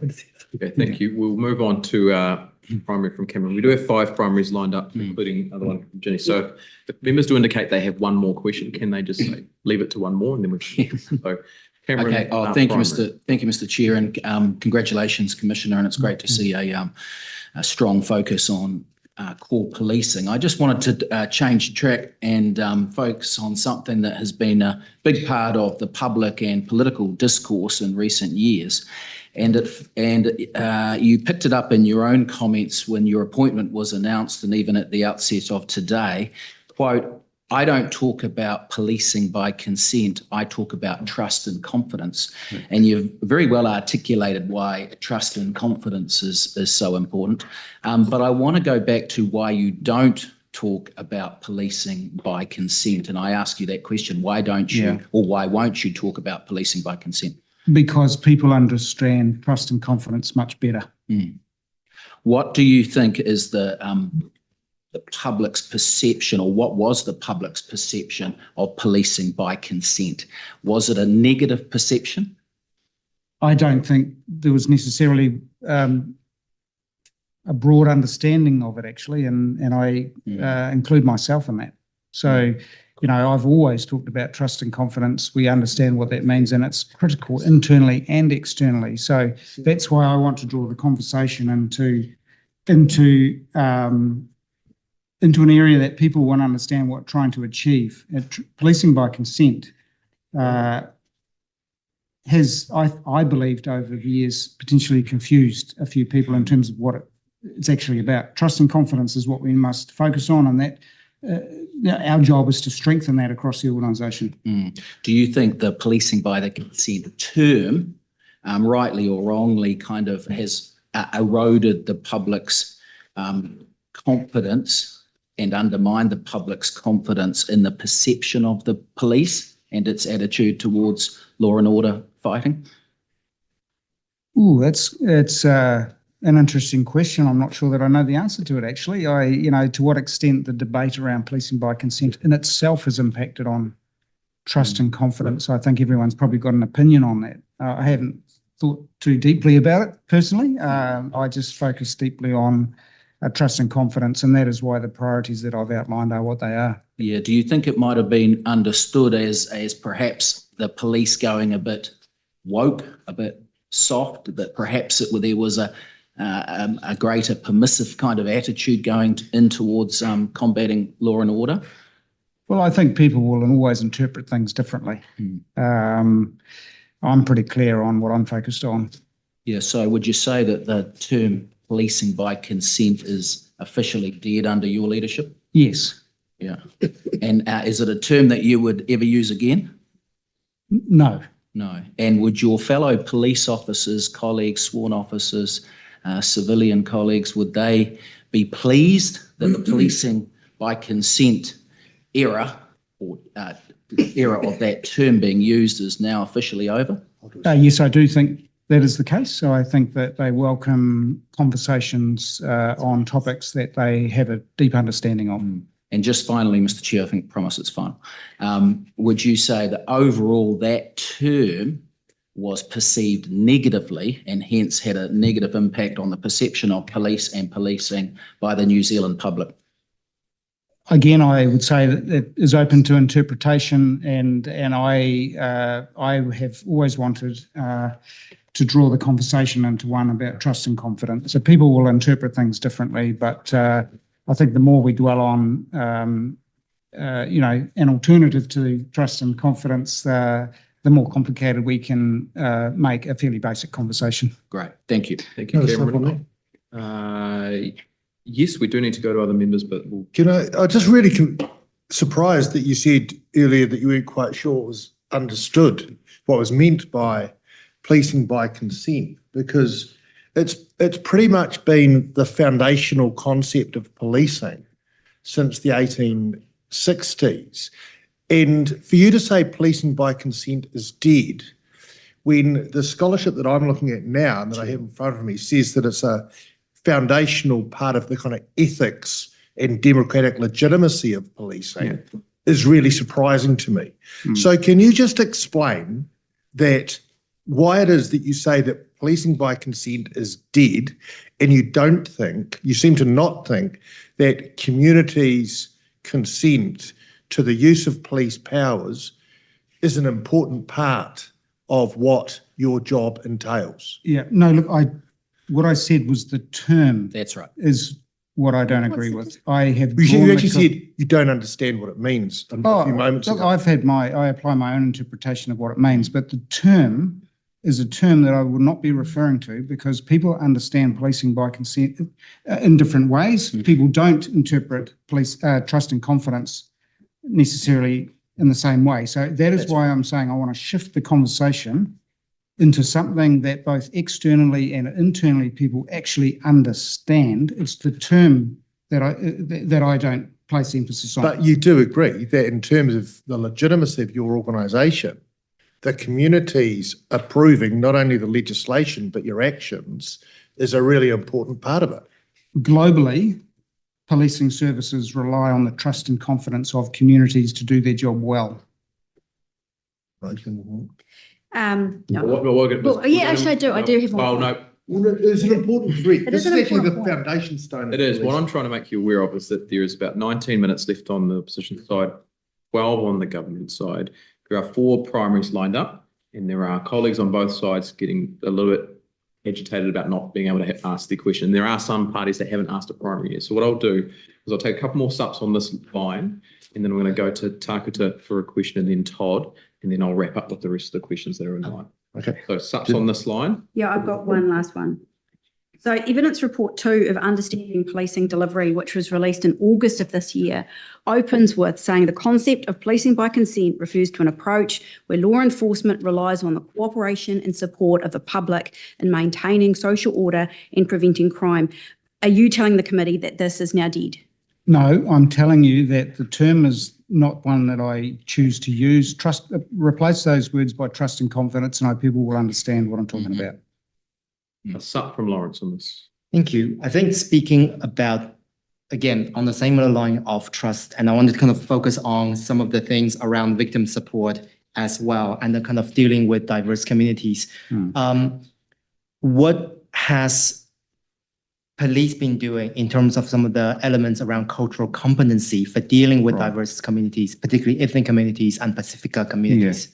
Okay, thank you. We'll move on to primary from Cameron. We do have 5 primaries lined up, including another one from Jenny. So if members do indicate they have one more question, can they just say, leave it to one more and then we can. So Cameron. Okay. Oh, thank you, Mr. Chair, and congratulations, Commissioner. And it's great to see a strong focus on core policing. I just wanted to change track and focus on something that has been a big part of the public and political discourse in recent years. And you picked it up in your own comments when your appointment was announced, and even at the outset of today, quote, "I don't talk about policing by consent, I talk about trust and confidence." And you've very well articulated why trust and confidence is so important. But I want to go back to why you don't talk about policing by consent. And I ask you that question, why don't you, or why won't you talk about policing by consent? Because people understand trust and confidence much better. What do you think is the public's perception, or what was the public's perception of policing by consent? Was it a negative perception? I don't think there was necessarily a broad understanding of it, actually, and I include myself in that. So, you know, I've always talked about trust and confidence. We understand what that means, and it's critical internally and externally. So that's why I want to draw the conversation into an area that people want to understand what we're trying to achieve. Policing by consent has, I believed over the years, potentially confused a few people in terms of what it's actually about. Trust and confidence is what we must focus on, and that our job is to strengthen that across the organisation. Do you think the policing by the consent term, rightly or wrongly, kind of has eroded the public's confidence and undermined the public's confidence in the perception of the police and its attitude towards law and order fighting? Ooh, that's an interesting question. I'm not sure that I know the answer to it, actually. To what extent the debate around policing by consent in itself has impacted on trust and confidence. I think everyone's probably got an opinion on that. I haven't thought too deeply about it personally. I just focus deeply on trust and confidence, and that is why the priorities that I've outlined are what they are. Yeah. Do you think it might have been understood as perhaps the police going a bit woke, a bit soft, that perhaps there was a greater permissive kind of attitude going in towards combating law and order? Well, I think people will always interpret things differently. I'm pretty clear on what I'm focused on. Yeah, so would you say that the term policing by consent is officially dead under your leadership? Yes. Yeah. And is it a term that you would ever use again? No. No. And would your fellow police officers, colleagues, sworn officers, civilian colleagues, would they be pleased that the policing by consent era or era of that term being used is now officially over? Yes, I do think that is the case. So I think that they welcome conversations on topics that they have a deep understanding of. And just finally, Mr. Chair, I think, promise it's final. Would you say that overall that term was perceived negatively and hence had a negative impact on the perception of police and policing by the New Zealand public? Again, I would say that it is open to interpretation, and I have always wanted to draw the conversation into one about trust and confidence. So people will interpret things differently, but I think the more we dwell on, an alternative to trust and confidence, the more complicated we can make a fairly basic conversation. Great, thank you. Thank you, Cameron. Yes, we do need to go to other members, but we'll... I'm just really surprised that you said earlier that you weren't quite sure it was understood what was meant by policing by consent, because it's pretty much been the foundational concept of policing since the 1860s. And for you to say policing by consent is dead, when the scholarship that I'm looking at now and that I have in front of me says that it's a foundational part of the kind of ethics and democratic legitimacy of policing, is really surprising to me. So can you just explain that why it is that you say that policing by consent is dead, and you seem to not think that communities' consent to the use of police powers is an important part of what your job entails? Yeah, no, look, what I said was the term That's right. is what I don't agree with. I have. You actually said you don't understand what it means a few moments look, ago. I apply my own interpretation of what it means, but the term is a term that I would not be referring to because people understand policing by consent in different ways. People don't interpret police trust and confidence necessarily in the same way. So that is why I'm saying I want to shift the conversation into something that both externally and internally people actually understand. It's the term that I don't place emphasis on. But you do agree that in terms of the legitimacy of your organisation, the communities approving not only the legislation but your actions is a really important part of it. Globally, policing services rely on the trust and confidence of communities to do their job well. No. Well, yeah, actually I do. I do have one. Oh, no. Well, it's an important threat. It This is is an actually the important point. foundation stone. It is. What I'm trying to make you aware of is that there is about 19 minutes left on the opposition side, 12 on the government side. There are 4 primaries lined up, and there are colleagues on both sides getting a little bit agitated about not being able to ask the question. There are some parties that haven't asked a primary yet. So what I'll do is I'll take a couple more sups on this line, and then I'm going to go to Takuta for a question, and then Todd, and then I'll wrap up with the rest of the questions that are in line. Okay. So sups on this line. Yeah, I've got one last one. So Evidence Report 2 of Understanding Policing Delivery, which was released in August of this year, opens with saying the concept of policing by consent refers to an approach where law enforcement relies on the cooperation and support of the public in maintaining social order and preventing crime. Are you telling the committee that this is now dead? No, I'm telling you that the term is not one that I choose to use. Replace those words by trust and confidence, and people will understand what I'm talking about. A sup from Lawrence on this. Thank you. I think speaking about, again, on the same line of trust, and I wanted to kind of focus on some of the things around victim support as well, and the kind of dealing with diverse communities. What has police been doing in terms of some of the elements around cultural competency for dealing with diverse communities, particularly ethnic communities and Pacifica communities?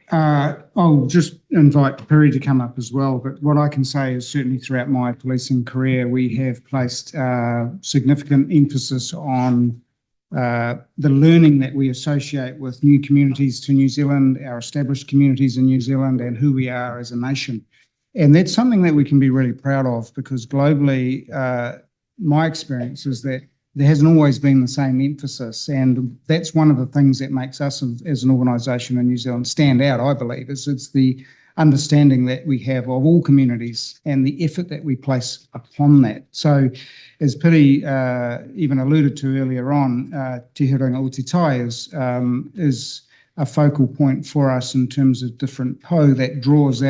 I'll just invite Perry to come up as well, but what I can say is certainly throughout my policing career, we have placed significant emphasis on the learning that we associate with new communities to New Zealand, our established communities in New Zealand, and who we are as a nation. And that's something that we can be really proud of, because globally, my experience is that there hasn't always been the same emphasis. And that's one of the things that makes us as an organisation in New Zealand stand out, I believe, is it's the understanding that we have of all communities and the effort that we place upon that. So as Piri even alluded to earlier on, Te Herenga o Te Tai is a focal point for us in terms of different po that draws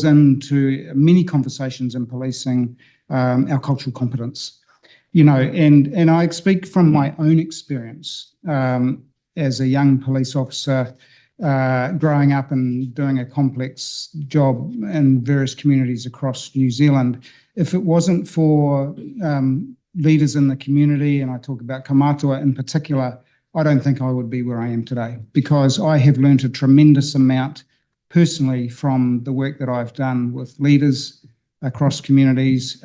into many conversations in policing our cultural competence. And I speak from my own experience as a young police officer growing up and doing a complex job in various communities across New Zealand. If it wasn't for leaders in the community, and I talk about Kamatua in particular, I don't think I would be where I am today, because I have learned a tremendous amount personally from the work that I've done with leaders across communities.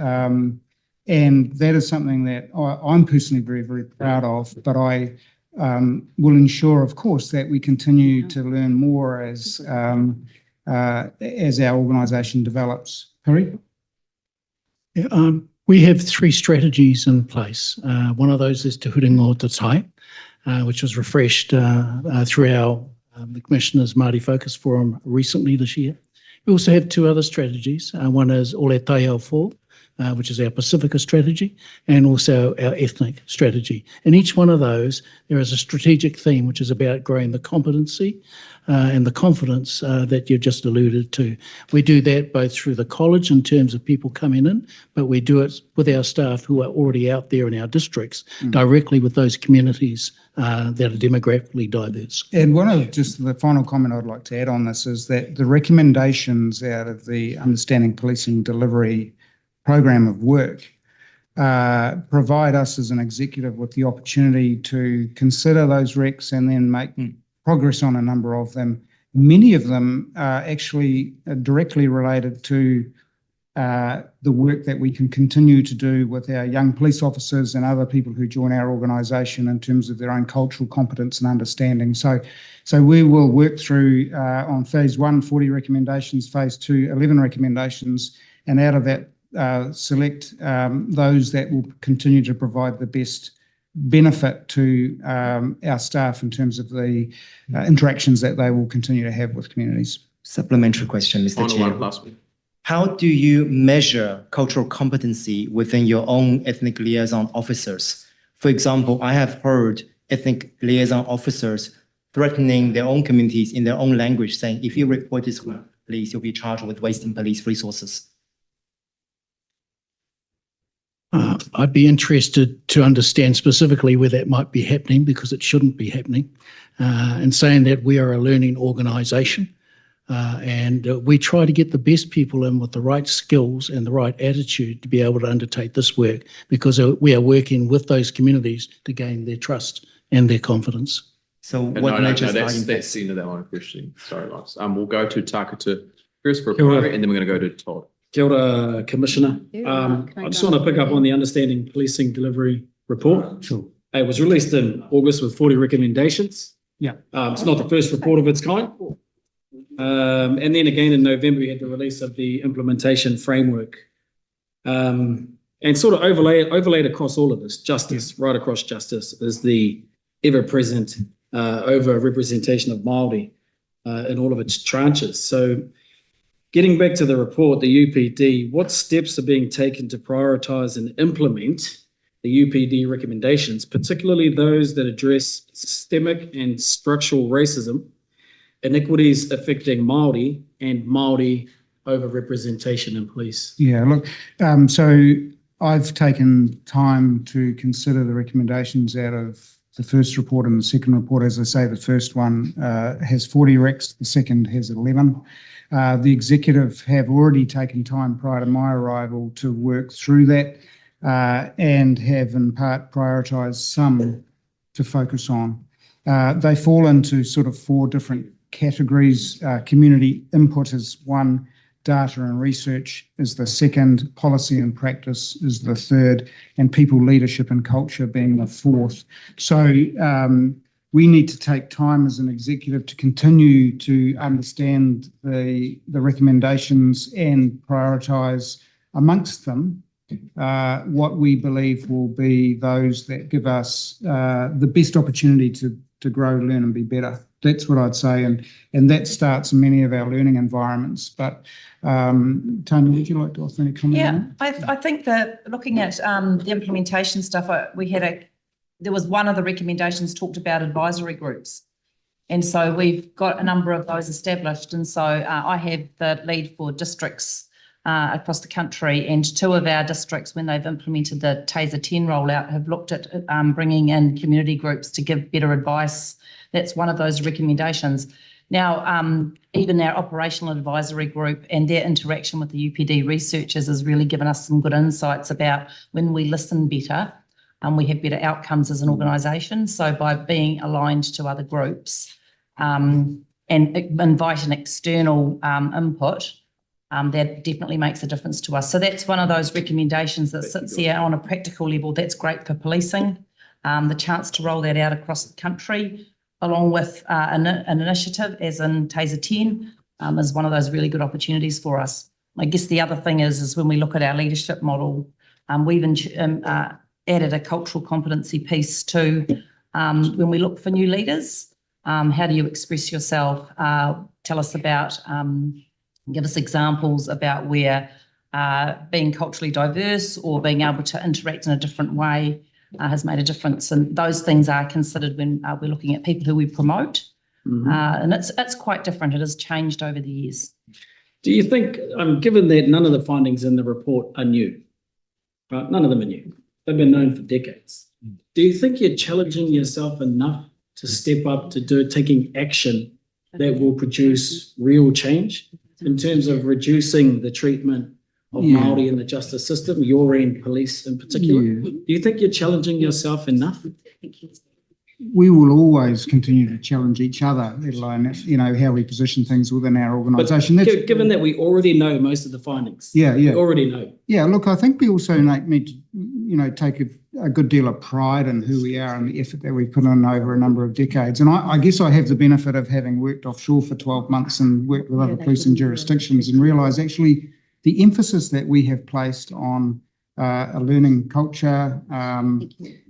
And that is something that I'm personally very, very proud of, but I will ensure, of course, that we continue to learn more as our organisation develops. Piri? Yeah, we have 3 strategies in place. One of those is Te Huringa o Te Tai, which was refreshed through our the Commissioner's Māori Focus Forum recently this year. We also have 2 other strategies. One is Ole Tai Au Fo, which is our Pacifica strategy, and also our ethnic strategy. In each one of those, there is a strategic theme, which is about growing the competency and the confidence that you've just alluded to. We do that both through the college in terms of people coming in, but we do it with our staff who are already out there in our districts, directly with those communities that are demographically diverse. And one of just the final comment I'd like to add on this is that the recommendations out of the Understanding Policing Delivery program of work provide us as an executive with the opportunity to consider those recs and then make progress on a number of them. Many of them are actually directly related to the work that we can continue to do with our young police officers and other people who join our organisation in terms of their own cultural competence and understanding. So we will work through on phase 1, 40 recommendations, phase 2, 11 recommendations, and out of that select those that will continue to provide the best benefit to our staff in terms of the interactions that they will continue to have with communities. Supplementary question, Mr. Chair. How do you measure cultural competency within your own ethnic liaison officers? For example, I have heard ethnic liaison officers threatening their own communities in their own language, saying, if you report this to police, you'll be charged with wasting police resources. I'd be interested to understand specifically where that might be happening, because it shouldn't be happening, and saying that we are a learning organisation. And we try to get the best people in with the right skills and the right attitude to be able to undertake this work, because we are working with those communities to gain their trust and their confidence. So what measures are you... That's the end of that line of questioning. Sorry, Lars. We'll go to Takata first for a private, and then we're going to go to Todd. Kia ora, Commissioner. I just want to pick up on the Understanding Policing Delivery report. Sure. It was released in August with 40 recommendations. Yeah. It's not the first report of its kind. And then again in November, we had the release of the implementation framework, and sort of overlaid across all of this, justice, right across justice, is the ever-present over-representation of Māori in all of its tranches. So getting back to the report, the UPD, what steps are being taken to prioritise and implement the UPD recommendations, particularly those that address systemic and structural racism, inequities affecting Māori, and Māori over-representation in police? Yeah, look, so I've taken time to consider the recommendations out of the first report and the second report. As I say, the first one has 40 recs, the second has 11. The executive have already taken time prior to my arrival to work through that and have in part prioritised some to focus on. They fall into sort of 4 different categories. Community input is one, data and research is the second, policy and practice is the third, and people, leadership and culture being the fourth. So we need to take time as an executive to continue to understand the recommendations and prioritise amongst them what we believe will be those that give us the best opportunity to grow, learn and be better. That's what I'd say, and that starts in many of our learning environments. But Tanya, would you like to offer any comment on that? I think that looking at the implementation stuff, there was one of the recommendations talked about advisory groups. And so we've got a number of those established. And so I have the lead for districts across the country, and 2 of our districts, when they've implemented the Taser 10 rollout, have looked at bringing in community groups to give better advice. That's one of those recommendations. Now, even our operational advisory group and their interaction with the UPD researchers has really given us some good insights about when we listen better, we have better outcomes as an organisation. So by being aligned to other groups and invite an external input, that definitely makes a difference to us. So that's one of those recommendations that sits here on a practical level. That's great for policing. The chance to roll that out across the country, along with an initiative as in Taser 10, is one of those really good opportunities for us. I guess the other thing is when we look at our leadership model, we've added a cultural competency piece too. When we look for new leaders, how do you express yourself? Tell us about, give us examples about where being culturally diverse or being able to interact in a different way has made a difference. And those things are considered when we're looking at people who we promote. And it's quite different. It has changed over the years. Do you think, given that none of the findings in the report are new, right? None of them are new. They've been known for decades. Do you think you're challenging yourself enough to step up to taking action that will produce real change in terms of reducing the treatment of Māori in the justice system, your end police in particular? Do you think you're challenging yourself enough? We will always continue to challenge each other, let alone, how we position things within our organisation. Given that we already know most of the findings. We already know. Yeah, look, I think we also need to, take a good deal of pride in who we are and the effort that we've put in over a number of decades. And I guess I have the benefit of having worked offshore for 12 months and worked with other policing jurisdictions and realise actually the emphasis that we have placed on a learning culture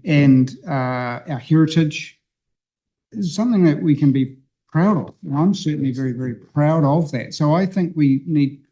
and our heritage is something that we can be proud of. And I'm certainly very, very proud of that. So I think we need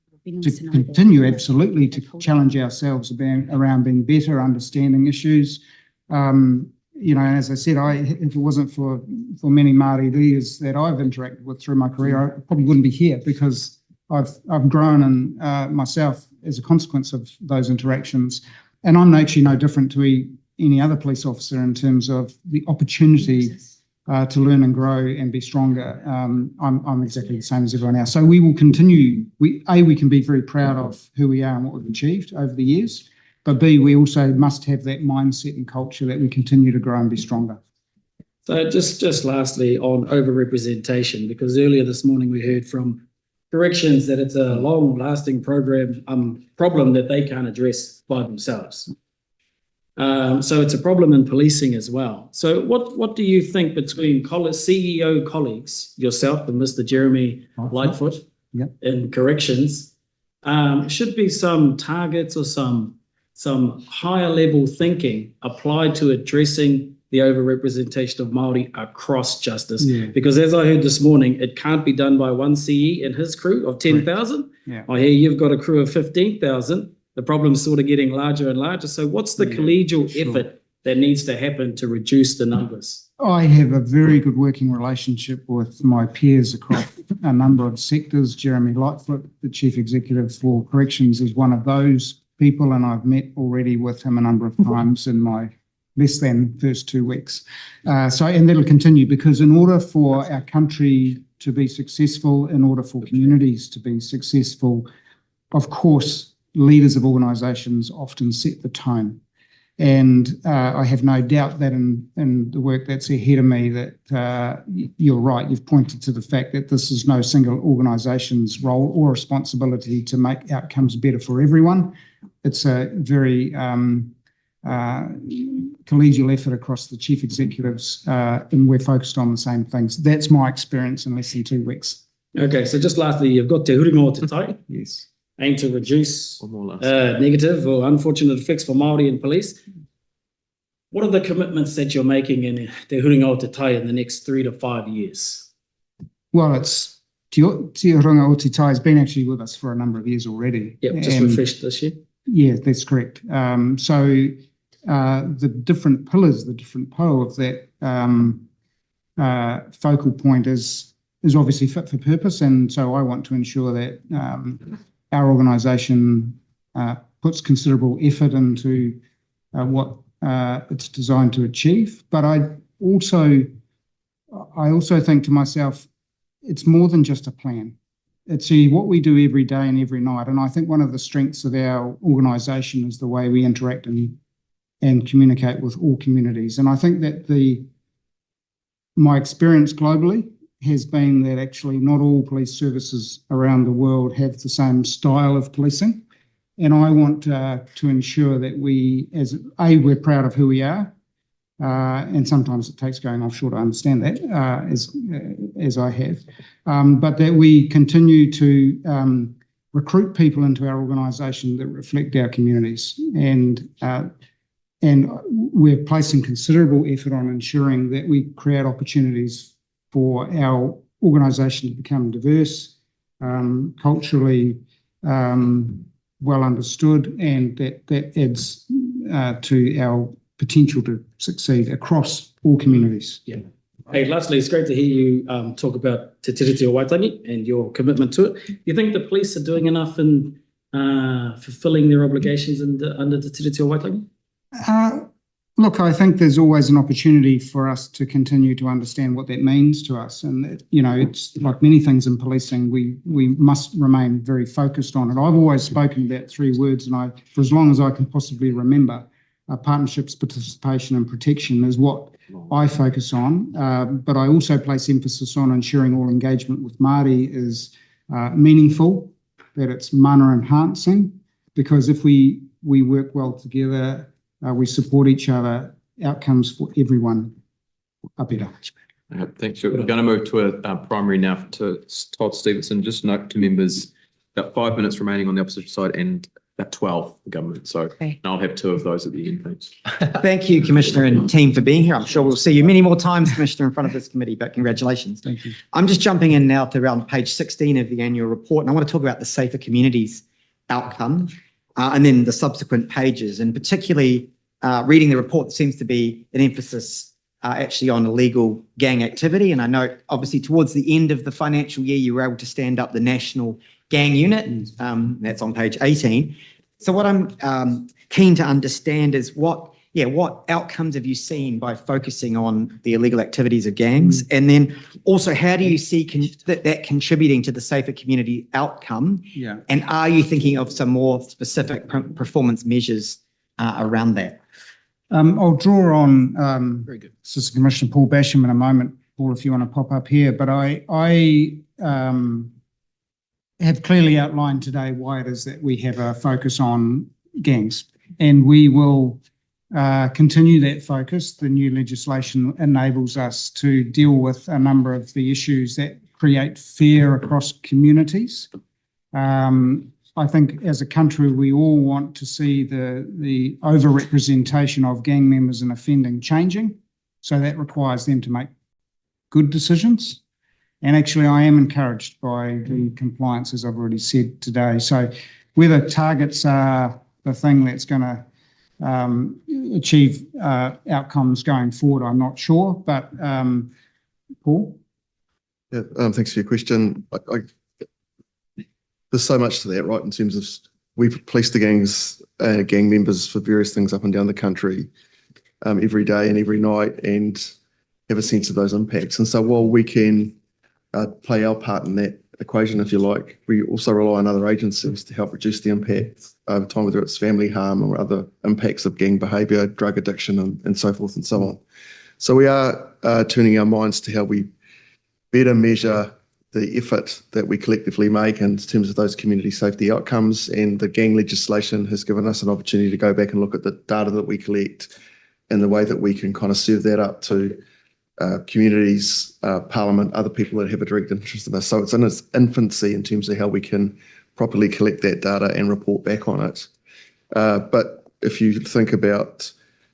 to continue absolutely to challenge ourselves around being better, understanding issues. As I said, if it wasn't for many Māori leaders that I've interacted with through my career, I probably wouldn't be here because I've grown and myself as a consequence of those interactions. And I'm actually no different to any other police officer in terms of the opportunity to learn and grow and be stronger. I'm exactly the same as everyone else. So we will continue. We can be very proud of who we are and what we've achieved over the years. But B, we also must have that mindset and culture that we continue to grow and be stronger. So just lastly on overrepresentation, because earlier this morning we heard from corrections that it's a long-lasting problem that they can't address by themselves. So it's a problem in policing as well. So what do you think between CEO colleagues, yourself and Mr. Jeremy Lightfoot in corrections, should be some targets or some higher level thinking applied to addressing the overrepresentation of Māori across justice? Because as I heard this morning, it can't be done by one CE and his crew of 10,000. I hear you've got a crew of 15,000. The problem's sort of getting larger and larger. So what's the collegial effort that needs to happen to reduce the numbers? I have a very good working relationship with my peers across a number of sectors. Jeremy Lightfoot, the Chief Executive for Corrections, is one of those people, and I've met already with him a number of times in my less than first 2 weeks. And that'll continue, because in order for our country to be successful, in order for communities to be successful, of course, leaders of organisations often set the tone. And I have no doubt that in the work that's ahead of me that you're right, you've pointed to the fact that this is no single organisation's role or responsibility to make outcomes better for everyone. It's a very collegial effort across the chief executives, and we're focused on the same things. That's my experience in less than 2 weeks. Okay, so just lastly, you've got Te Huringa o Te Tai. Yes. Aim to reduce negative or unfortunate effects for Māori in police. What are the commitments that you're making in Te Huringa o Te Tai in the next 3 to 5 years? Well, it's Te Huringa o Te Tai has been actually with us for a number of years already. Yep, just refreshed this year. Yeah, that's correct. So the different pillars, the different pole of that focal point is obviously fit for purpose. And so I want to ensure that our organisation puts considerable effort into what it's designed to achieve. But I also think to myself, it's more than just a plan. It's what we do every day and every night. And I think one of the strengths of our organisation is the way we interact and communicate with all communities. And I think that my experience globally has been that actually not all police services around the world have the same style of policing. And I want to ensure that we're proud of who we are. And sometimes it takes going offshore to understand that, as I have. But that we continue to recruit people into our organisation that reflect our communities. And we're placing considerable effort on ensuring that we create opportunities for our organisation to become diverse, culturally well understood, and that adds to our potential to succeed across all communities. Yeah. Hey, lastly, it's great to hear you talk about Te Tiriti o Waitangi and your commitment to it. Do you think the police are doing enough in fulfilling their obligations under Te Tiriti o Waitangi? Look, I think there's always an opportunity for us to continue to understand what that means to us. And, it's like many things in policing, we must remain very focused on it. I've always spoken about 3 words, and for as long as I can possibly remember, partnerships, participation and protection is what I focus on. But I also place emphasis on ensuring all engagement with Māori is meaningful, that it's mana enhancing, because if we work well together, we support each other, outcomes for everyone are better. Thanks. We're going to move to a primary now to Todd Stevenson. Just note to members, about 5 minutes remaining on the opposition side and about 12 for government. So I'll have 2 of those at the end. Thanks. Thank you, Commissioner and team, for being here. I'm sure we'll see you many more times, Commissioner, in front of this committee, but congratulations. Thank you. I'm just jumping in now to around page 16 of the annual report, and I want to talk about the Safer Communities outcome and then the subsequent pages, and particularly reading the report, there seems to be an emphasis actually on illegal gang activity. And I know obviously towards the end of the financial year, you were able to stand up the National Gang Unit. That's on page 18. So what I'm keen to understand is what outcomes have you seen by focusing on the illegal activities of gangs? And then also, how do you see that contributing to the safer community outcome? Yeah. And are you thinking of some more specific performance measures around that? I'll draw on Very good. Assistant Commissioner Paul Basham in a moment, Paul, if you want to pop up here. But I have clearly outlined today why it is that we have a focus on gangs, and we will continue that focus. The new legislation enables us to deal with a number of the issues that create fear across communities. I think as a country, we all want to see the over-representation of gang members in offending changing. So that requires them to make good decisions. And actually, I am encouraged by the compliance, as I've already said today. So whether targets are the thing that's going to achieve outcomes going forward, I'm not sure. But Paul? Yeah, thanks for your question. There's so much to that, right, in terms of we've policed the gangs, gang members for various things up and down the country every day and every night, and have a sense of those impacts. And so while we can play our part in that equation, if you like, we also rely on other agencies to help reduce the impact over time, whether it's family harm or other impacts of gang behaviour, drug addiction and so forth and so on. So we are turning our minds to how we better measure the effort that we collectively make in terms of those community safety outcomes, and the gang legislation has given us an opportunity to go back and look at the data that we collect and the way that we can kind of serve that up to communities, Parliament, other people that have a direct interest in this. So it's in its infancy in terms of how we can properly collect that data and report back on it. But if you think about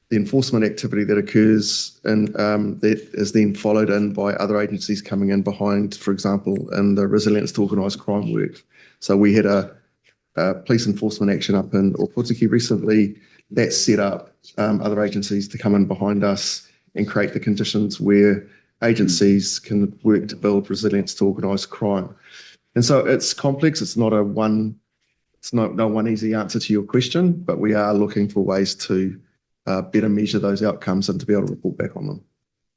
the enforcement activity that occurs and that is then followed in by other agencies coming in behind, for example, in the resilience to organised crime work. So we had a police enforcement action up in Aotearoa recently that set up other agencies to come in behind us and create the conditions where agencies can work to build resilience to organised crime. And so it's complex. It's not no one easy answer to your question, but we are looking for ways to better measure those outcomes and to be able to report back on them.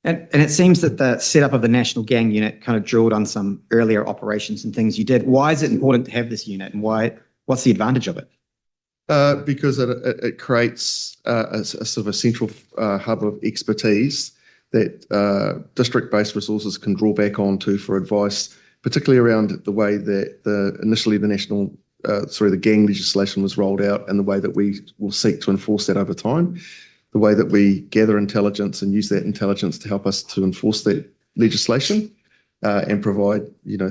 And it seems that the setup of the National Gang Unit kind of drilled on some earlier operations and things you did. Why is it important to have this unit, and what's the advantage of it? Because it creates a sort of a central hub of expertise that district-based resources can draw back onto for advice, particularly around the way that initially the gang legislation was rolled out, and the way that we will seek to enforce that over time, the way that we gather intelligence and use that intelligence to help us to enforce that legislation, and provide,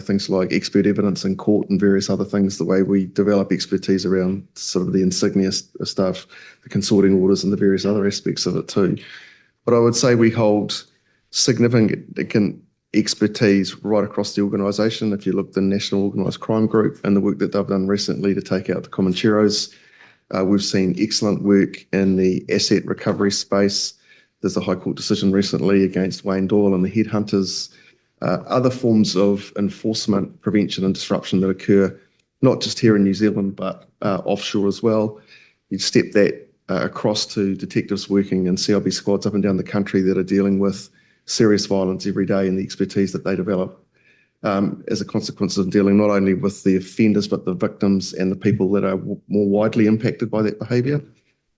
things like expert evidence in court and various other things, the way we develop expertise around sort of the insignia stuff, the consorting orders and the various other aspects of it too. But I would say we hold significant expertise right across the organisation. If you look at the National Organised Crime Group and the work that they've done recently to take out the Comancheros, we've seen excellent work in the asset recovery space. There's a High Court decision recently against Wayne Doyle and the headhunters. Other forms of enforcement, prevention and disruption that occur, not just here in New Zealand, but offshore as well. You step that across to detectives working in CIB squads up and down the country that are dealing with serious violence every day and the expertise that they develop as a consequence of dealing not only with the offenders, but the victims and the people that are more widely impacted by that behaviour.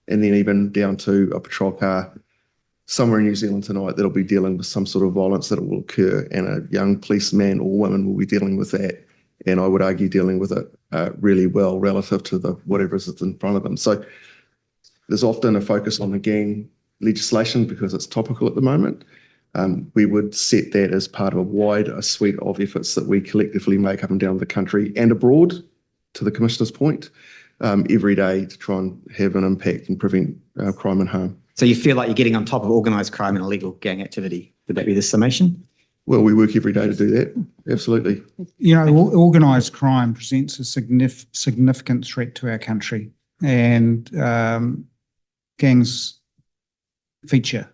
And then even down to a patrol car somewhere in New Zealand tonight that'll be dealing with some sort of violence that will occur, and a young policeman or woman will be dealing with that. And I would argue dealing with it really well relative to the whatever is in front of them. So there's often a focus on the gang legislation because it's topical at the moment. We would set that as part of a wider suite of efforts that we collectively make up and down the country and abroad, to the Commissioner's point, every day to try and have an impact and prevent crime and harm. So you feel like you're getting on top of organised crime and illegal gang activity. Would that be the summation? Well, we work every day to do that. Absolutely. You know, organised crime presents a significant threat to our country, and gangs feature.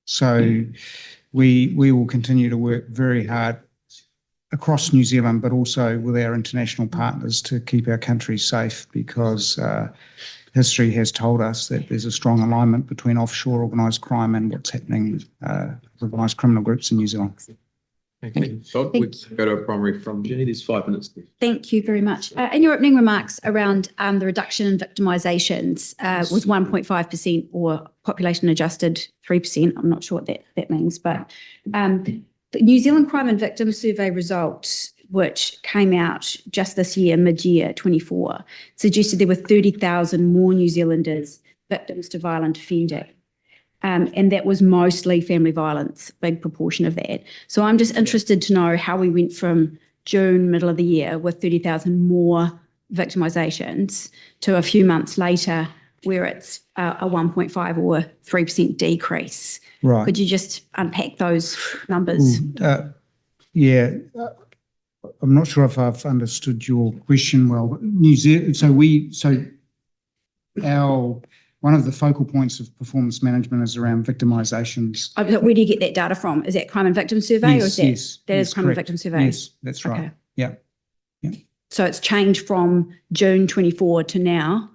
So we will continue to work very hard across New Zealand, but also with our international partners to keep our country safe, because history has told us that there's a strong alignment between offshore organised crime and what's happening with organised criminal groups in New Zealand. Thank you. So we go to a primary from Jenny. There's 5 minutes left. Thank you very much. In your opening remarks around the reduction in victimisations was 1.5% or population adjusted 3%. I'm not sure what that means, but the New Zealand Crime and Victim Survey results, which came out just this year, mid-year 24, suggested there were 30,000 more New Zealanders victims to violent offending. And that was mostly family violence, big proportion of that. So I'm just interested to know how we went from June, middle of the year, with 30,000 more victimisations to a few months later where it's a 1.5 or 3% decrease. Right. Could you just unpack those numbers? Yeah. I'm not sure if I've understood your question well. New Zealand, one of the focal points of performance management is around victimisations. Where do you get that data from? Is that Crime and Victim Survey? Yes, or is that, yes, that is yes, Crime correct. and Victim Survey? Yes, that's right. Okay. Yeah. So it's changed from June 24 to now,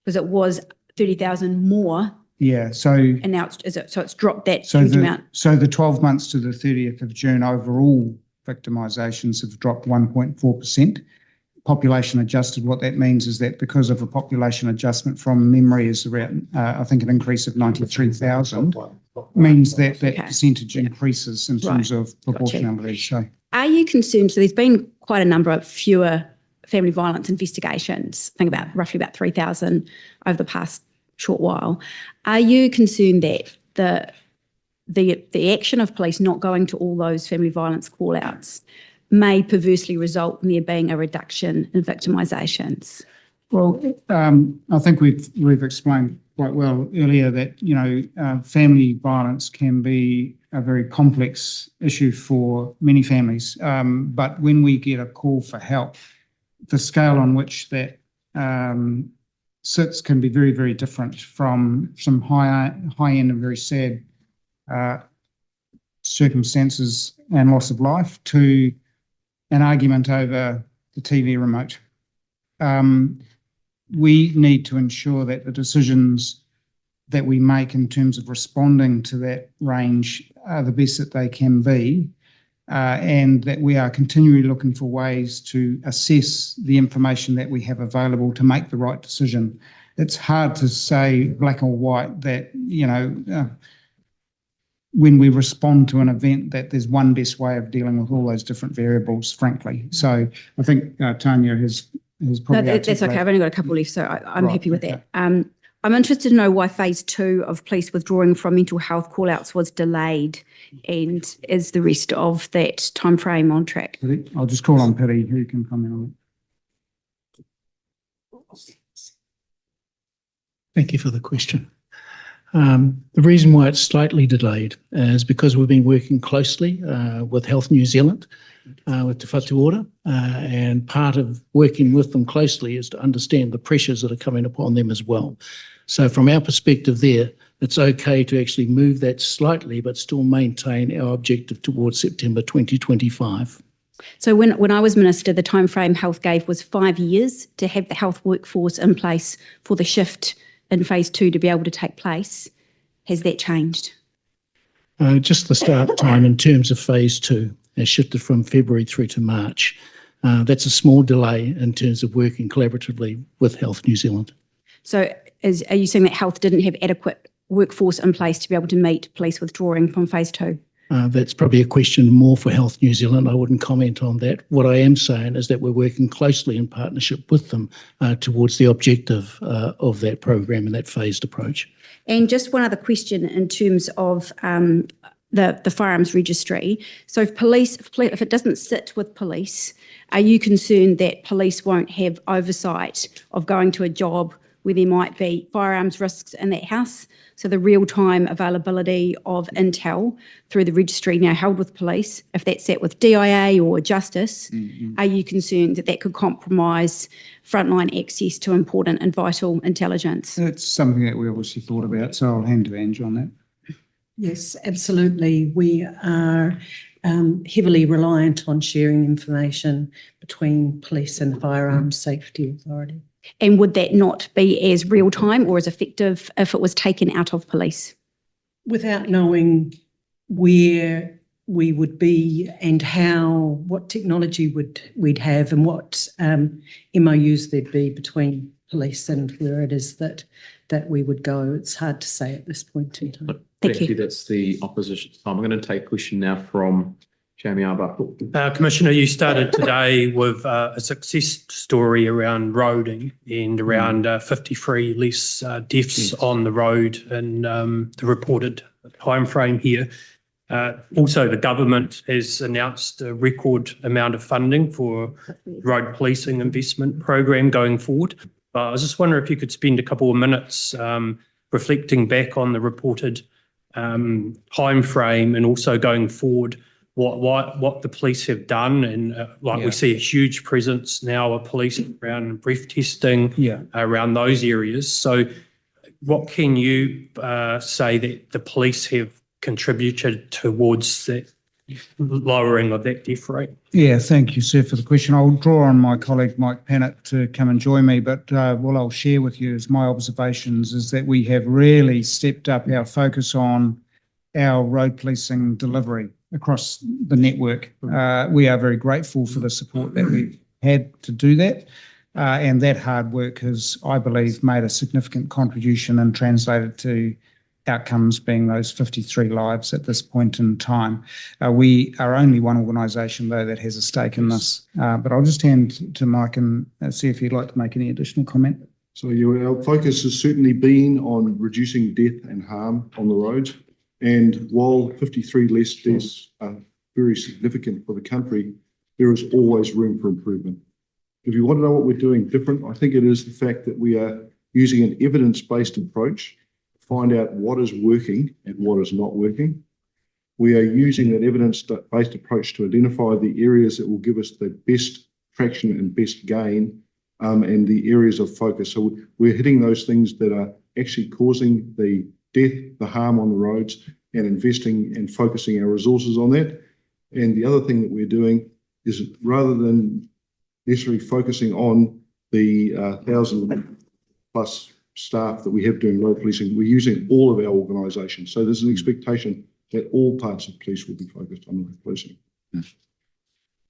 because it was 30,000 more, Yeah. So and now it's dropped that So huge the, amount. so the 12 months to the 30th of June, overall victimisations have dropped 1.4%. Population adjusted, what that means is that because of a population adjustment from memory is around, I think an increase of 93,000, means that that percentage increases in terms of proportionality. So Are you concerned? So there's been quite a number of fewer family violence investigations, I think roughly about 3,000 over the past short while. Are you concerned that the action of police not going to all those family violence call-outs may perversely result in there being a reduction in victimisations? Well, I think we've explained quite well earlier that, family violence can be a very complex issue for many families. But when we get a call for help, the scale on which that sits can be very, very different, from some high-end and very sad circumstances and loss of life to an argument over the TV remote. We need to ensure that the decisions that we make in terms of responding to that range are the best that they can be, and that we are continually looking for ways to assess the information that we have available to make the right decision. It's hard to say black or white that, when we respond to an event, that there's one best way of dealing with all those different variables, frankly. So I think Tanya has probably... No, that's okay. I've only got a couple left, so I'm Right, happy with okay. that. I'm interested to know why phase 2 of police withdrawing from mental health call-outs was delayed, and is the rest of that timeframe on track? I'll just call on Piri, who can comment on it. Thank you for the question. The reason why it's slightly delayed is because we've been working closely with Health New Zealand, with Te Whatu Ora, and part of working with them closely is to understand the pressures that are coming upon them as well. So from our perspective there, it's okay to actually move that slightly, but still maintain our objective towards September 2025. So when I was Minister, the timeframe Health gave was 5 years to have the health workforce in place for the shift in phase 2 to be able to take place. Has that changed? Just the start time in terms of phase 2 has shifted from February through to March. That's a small delay in terms of working collaboratively with Health New Zealand. So are you saying that Health didn't have adequate workforce in place to be able to meet police withdrawing from phase 2? That's probably a question more for Health New Zealand. I wouldn't comment on that. What I am saying is that we're working closely in partnership with them towards the objective of that program and that phased approach. And just one other question in terms of the firearms registry. So if it doesn't sit with police, are you concerned that police won't have oversight of going to a job where there might be firearms risks in that house? So the real-time availability of intel through the registry now held with police, if that's sat with DIA or Justice, are you concerned that that could compromise frontline access to important and vital intelligence? It's something that we obviously thought about, so I'll hand to Ange on that. Yes, absolutely. We are heavily reliant on sharing information between police and the Firearms Safety Authority. And would that not be as real-time or as effective if it was taken out of police? Without knowing where we would be and what technology we'd have and what MOUs there'd be between police and where it is that we would go, it's hard to say at this point in time. Thank you. That's the opposition time. I'm going to take a question now from Jamie Arbuckle. Commissioner, you started today with a success story around roading and around 53 less deaths on the road in the reported timeframe here. Also, the government has announced a record amount of funding for road policing investment program going forward. I was just wondering if you could spend a couple of minutes reflecting back on the reported timeframe and also going forward what the police have done, and we see a huge presence now of police around breath testing, around those areas. So what can you say that the police have contributed towards that lowering of that death rate? Yeah, thank you, sir, for the question. I'll draw on my colleague Mike Pennant to come and join me, but what I'll share with you as my observations is that we have really stepped up our focus on our road policing delivery across the network. We are very grateful for the support that we've had to do that, and that hard work has, I believe, made a significant contribution and translated to outcomes being those 53 lives at this point in time. We are only one organisation, though, that has a stake in this, but I'll just hand to Mike and see if he'd like to make any additional comment. So our focus has certainly been on reducing death and harm on the roads. And while 53 less deaths are very significant for the country, there is always room for improvement. If you want to know what we're doing different, I think it is the fact that we are using an evidence-based approach to find out what is working and what is not working. We are using that evidence-based approach to identify the areas that will give us the best traction and best gain, and the areas of focus. So we're hitting those things that are actually causing the death, the harm on the roads, and investing and focusing our resources on that. And the other thing that we're doing is, rather than necessarily focusing on the 1,000+ staff that we have doing road policing, we're using all of our organisations. So there's an expectation that all parts of police will be focused on road policing.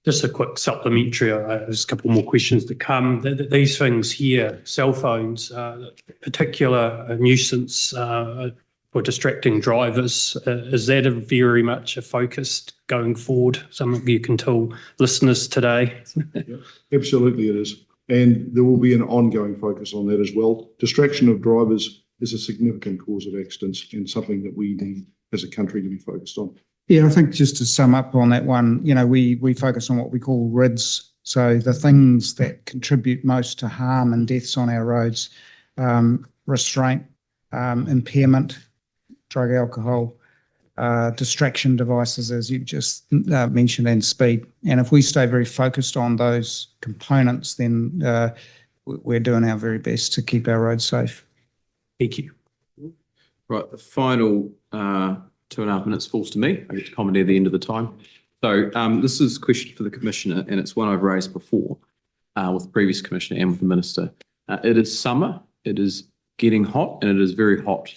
Just a quick supplementary, there's a couple more questions to come. These things here, cell phones, particular nuisance for distracting drivers, is that very much a focus going forward? Something you can tell listeners today? Absolutely it is. And there will be an ongoing focus on that as well. Distraction of drivers is a significant cause of accidents and something that we need as a country to be focused on. Yeah, I think just to sum up on that one, we focus on what we call RIDs. So the things that contribute most to harm and deaths on our roads, restraint, impairment, drug, alcohol, distraction devices, as you just mentioned, and speed. And if we stay very focused on those components, then we're doing our very best to keep our roads safe. Thank you. Right, the final 2.5 minutes falls to me. I get to comment at the end of the time. So this is a question for the Commissioner, and it's one I've raised before with the previous Commissioner and with the Minister. It is summer, it is getting hot, and it is very hot,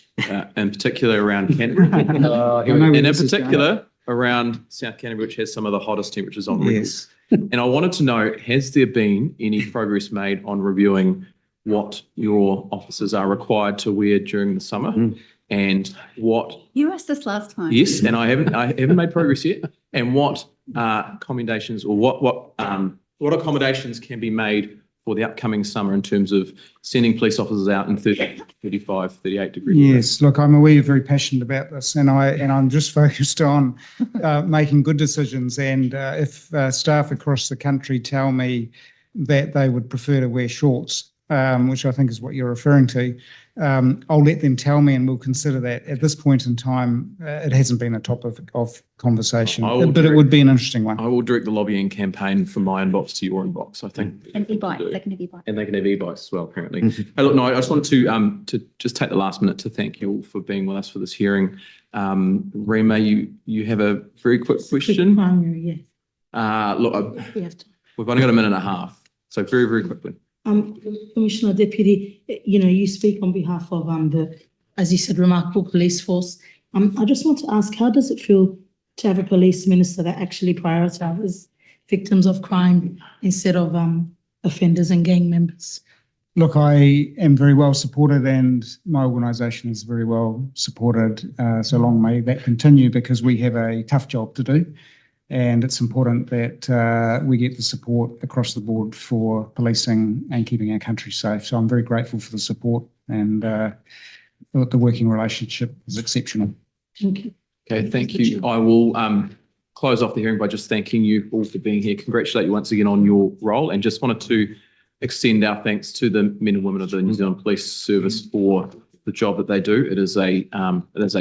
in particular around Canterbury. And in particular around South Canterbury, which has some of the hottest temperatures on record. Yes. And I wanted to know, has there been any progress made on reviewing what your officers are required to wear during the summer? And what? You asked this last time. Yes, and I haven't made progress yet. And what accommodations or what accommodations can be made for the upcoming summer in terms of sending police officers out in 30, 35, 38 degrees? Yes, look, I'm aware you're very passionate about this, and I'm just focused on making good decisions. And if staff across the country tell me that they would prefer to wear shorts, which I think is what you're referring to, I'll let them tell me, and we'll consider that. At this point in time, it hasn't been a topic of conversation, but it would be an interesting one. I will direct the lobbying campaign from my inbox to your inbox, I think. And e-bikes, they can have e-bikes. And they can have e-bikes as well, apparently. Hey, look, no, I just wanted to just take the last minute to thank you all for being with us for this hearing. Rima, you have a very quick question. Primary, yes. Look, We have to. we've only got a minute and a half, so very, very quickly. Commissioner Deputy, you speak on behalf of as you said, remarkable police force. I just want to ask, how does it feel to have a police minister that actually prioritizes victims of crime instead of offenders and gang members? Look, I am very well supported, and my organisation is very well supported. So long may that continue, because we have a tough job to do. And it's important that we get the support across the board for policing and keeping our country safe. So I'm very grateful for the support, and the working relationship is exceptional. Thank you. Okay, thank you. I will close off the hearing by just thanking you all for being here. Congratulate you once again on your role, and just wanted to extend our thanks to the men and women of the New Zealand Police Service for the job that they do. It is a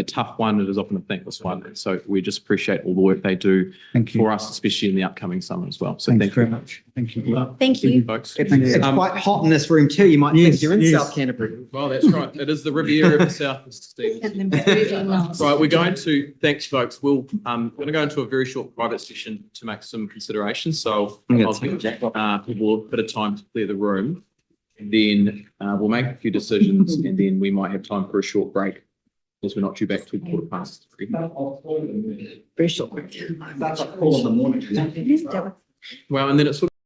tough one. It is often a thankless one. So we just appreciate all the work they do for us, especially in the upcoming summer as well. So thank you very much. Thank you. Thank you. Folks. It's quite hot in this room too. You might think you're in South Canterbury. Well, that's right. It is the Riviera of the South, Mr. Stevens. Right, we're going to, thanks folks. We're going to go into a very short private session to make some considerations. So I'll give people a bit of time to clear the room. And then we'll make a few decisions, and then we might have time for a short break, as we're not due back to 3:15. Very short break. That's a call in the morning. Well, and then it's sort of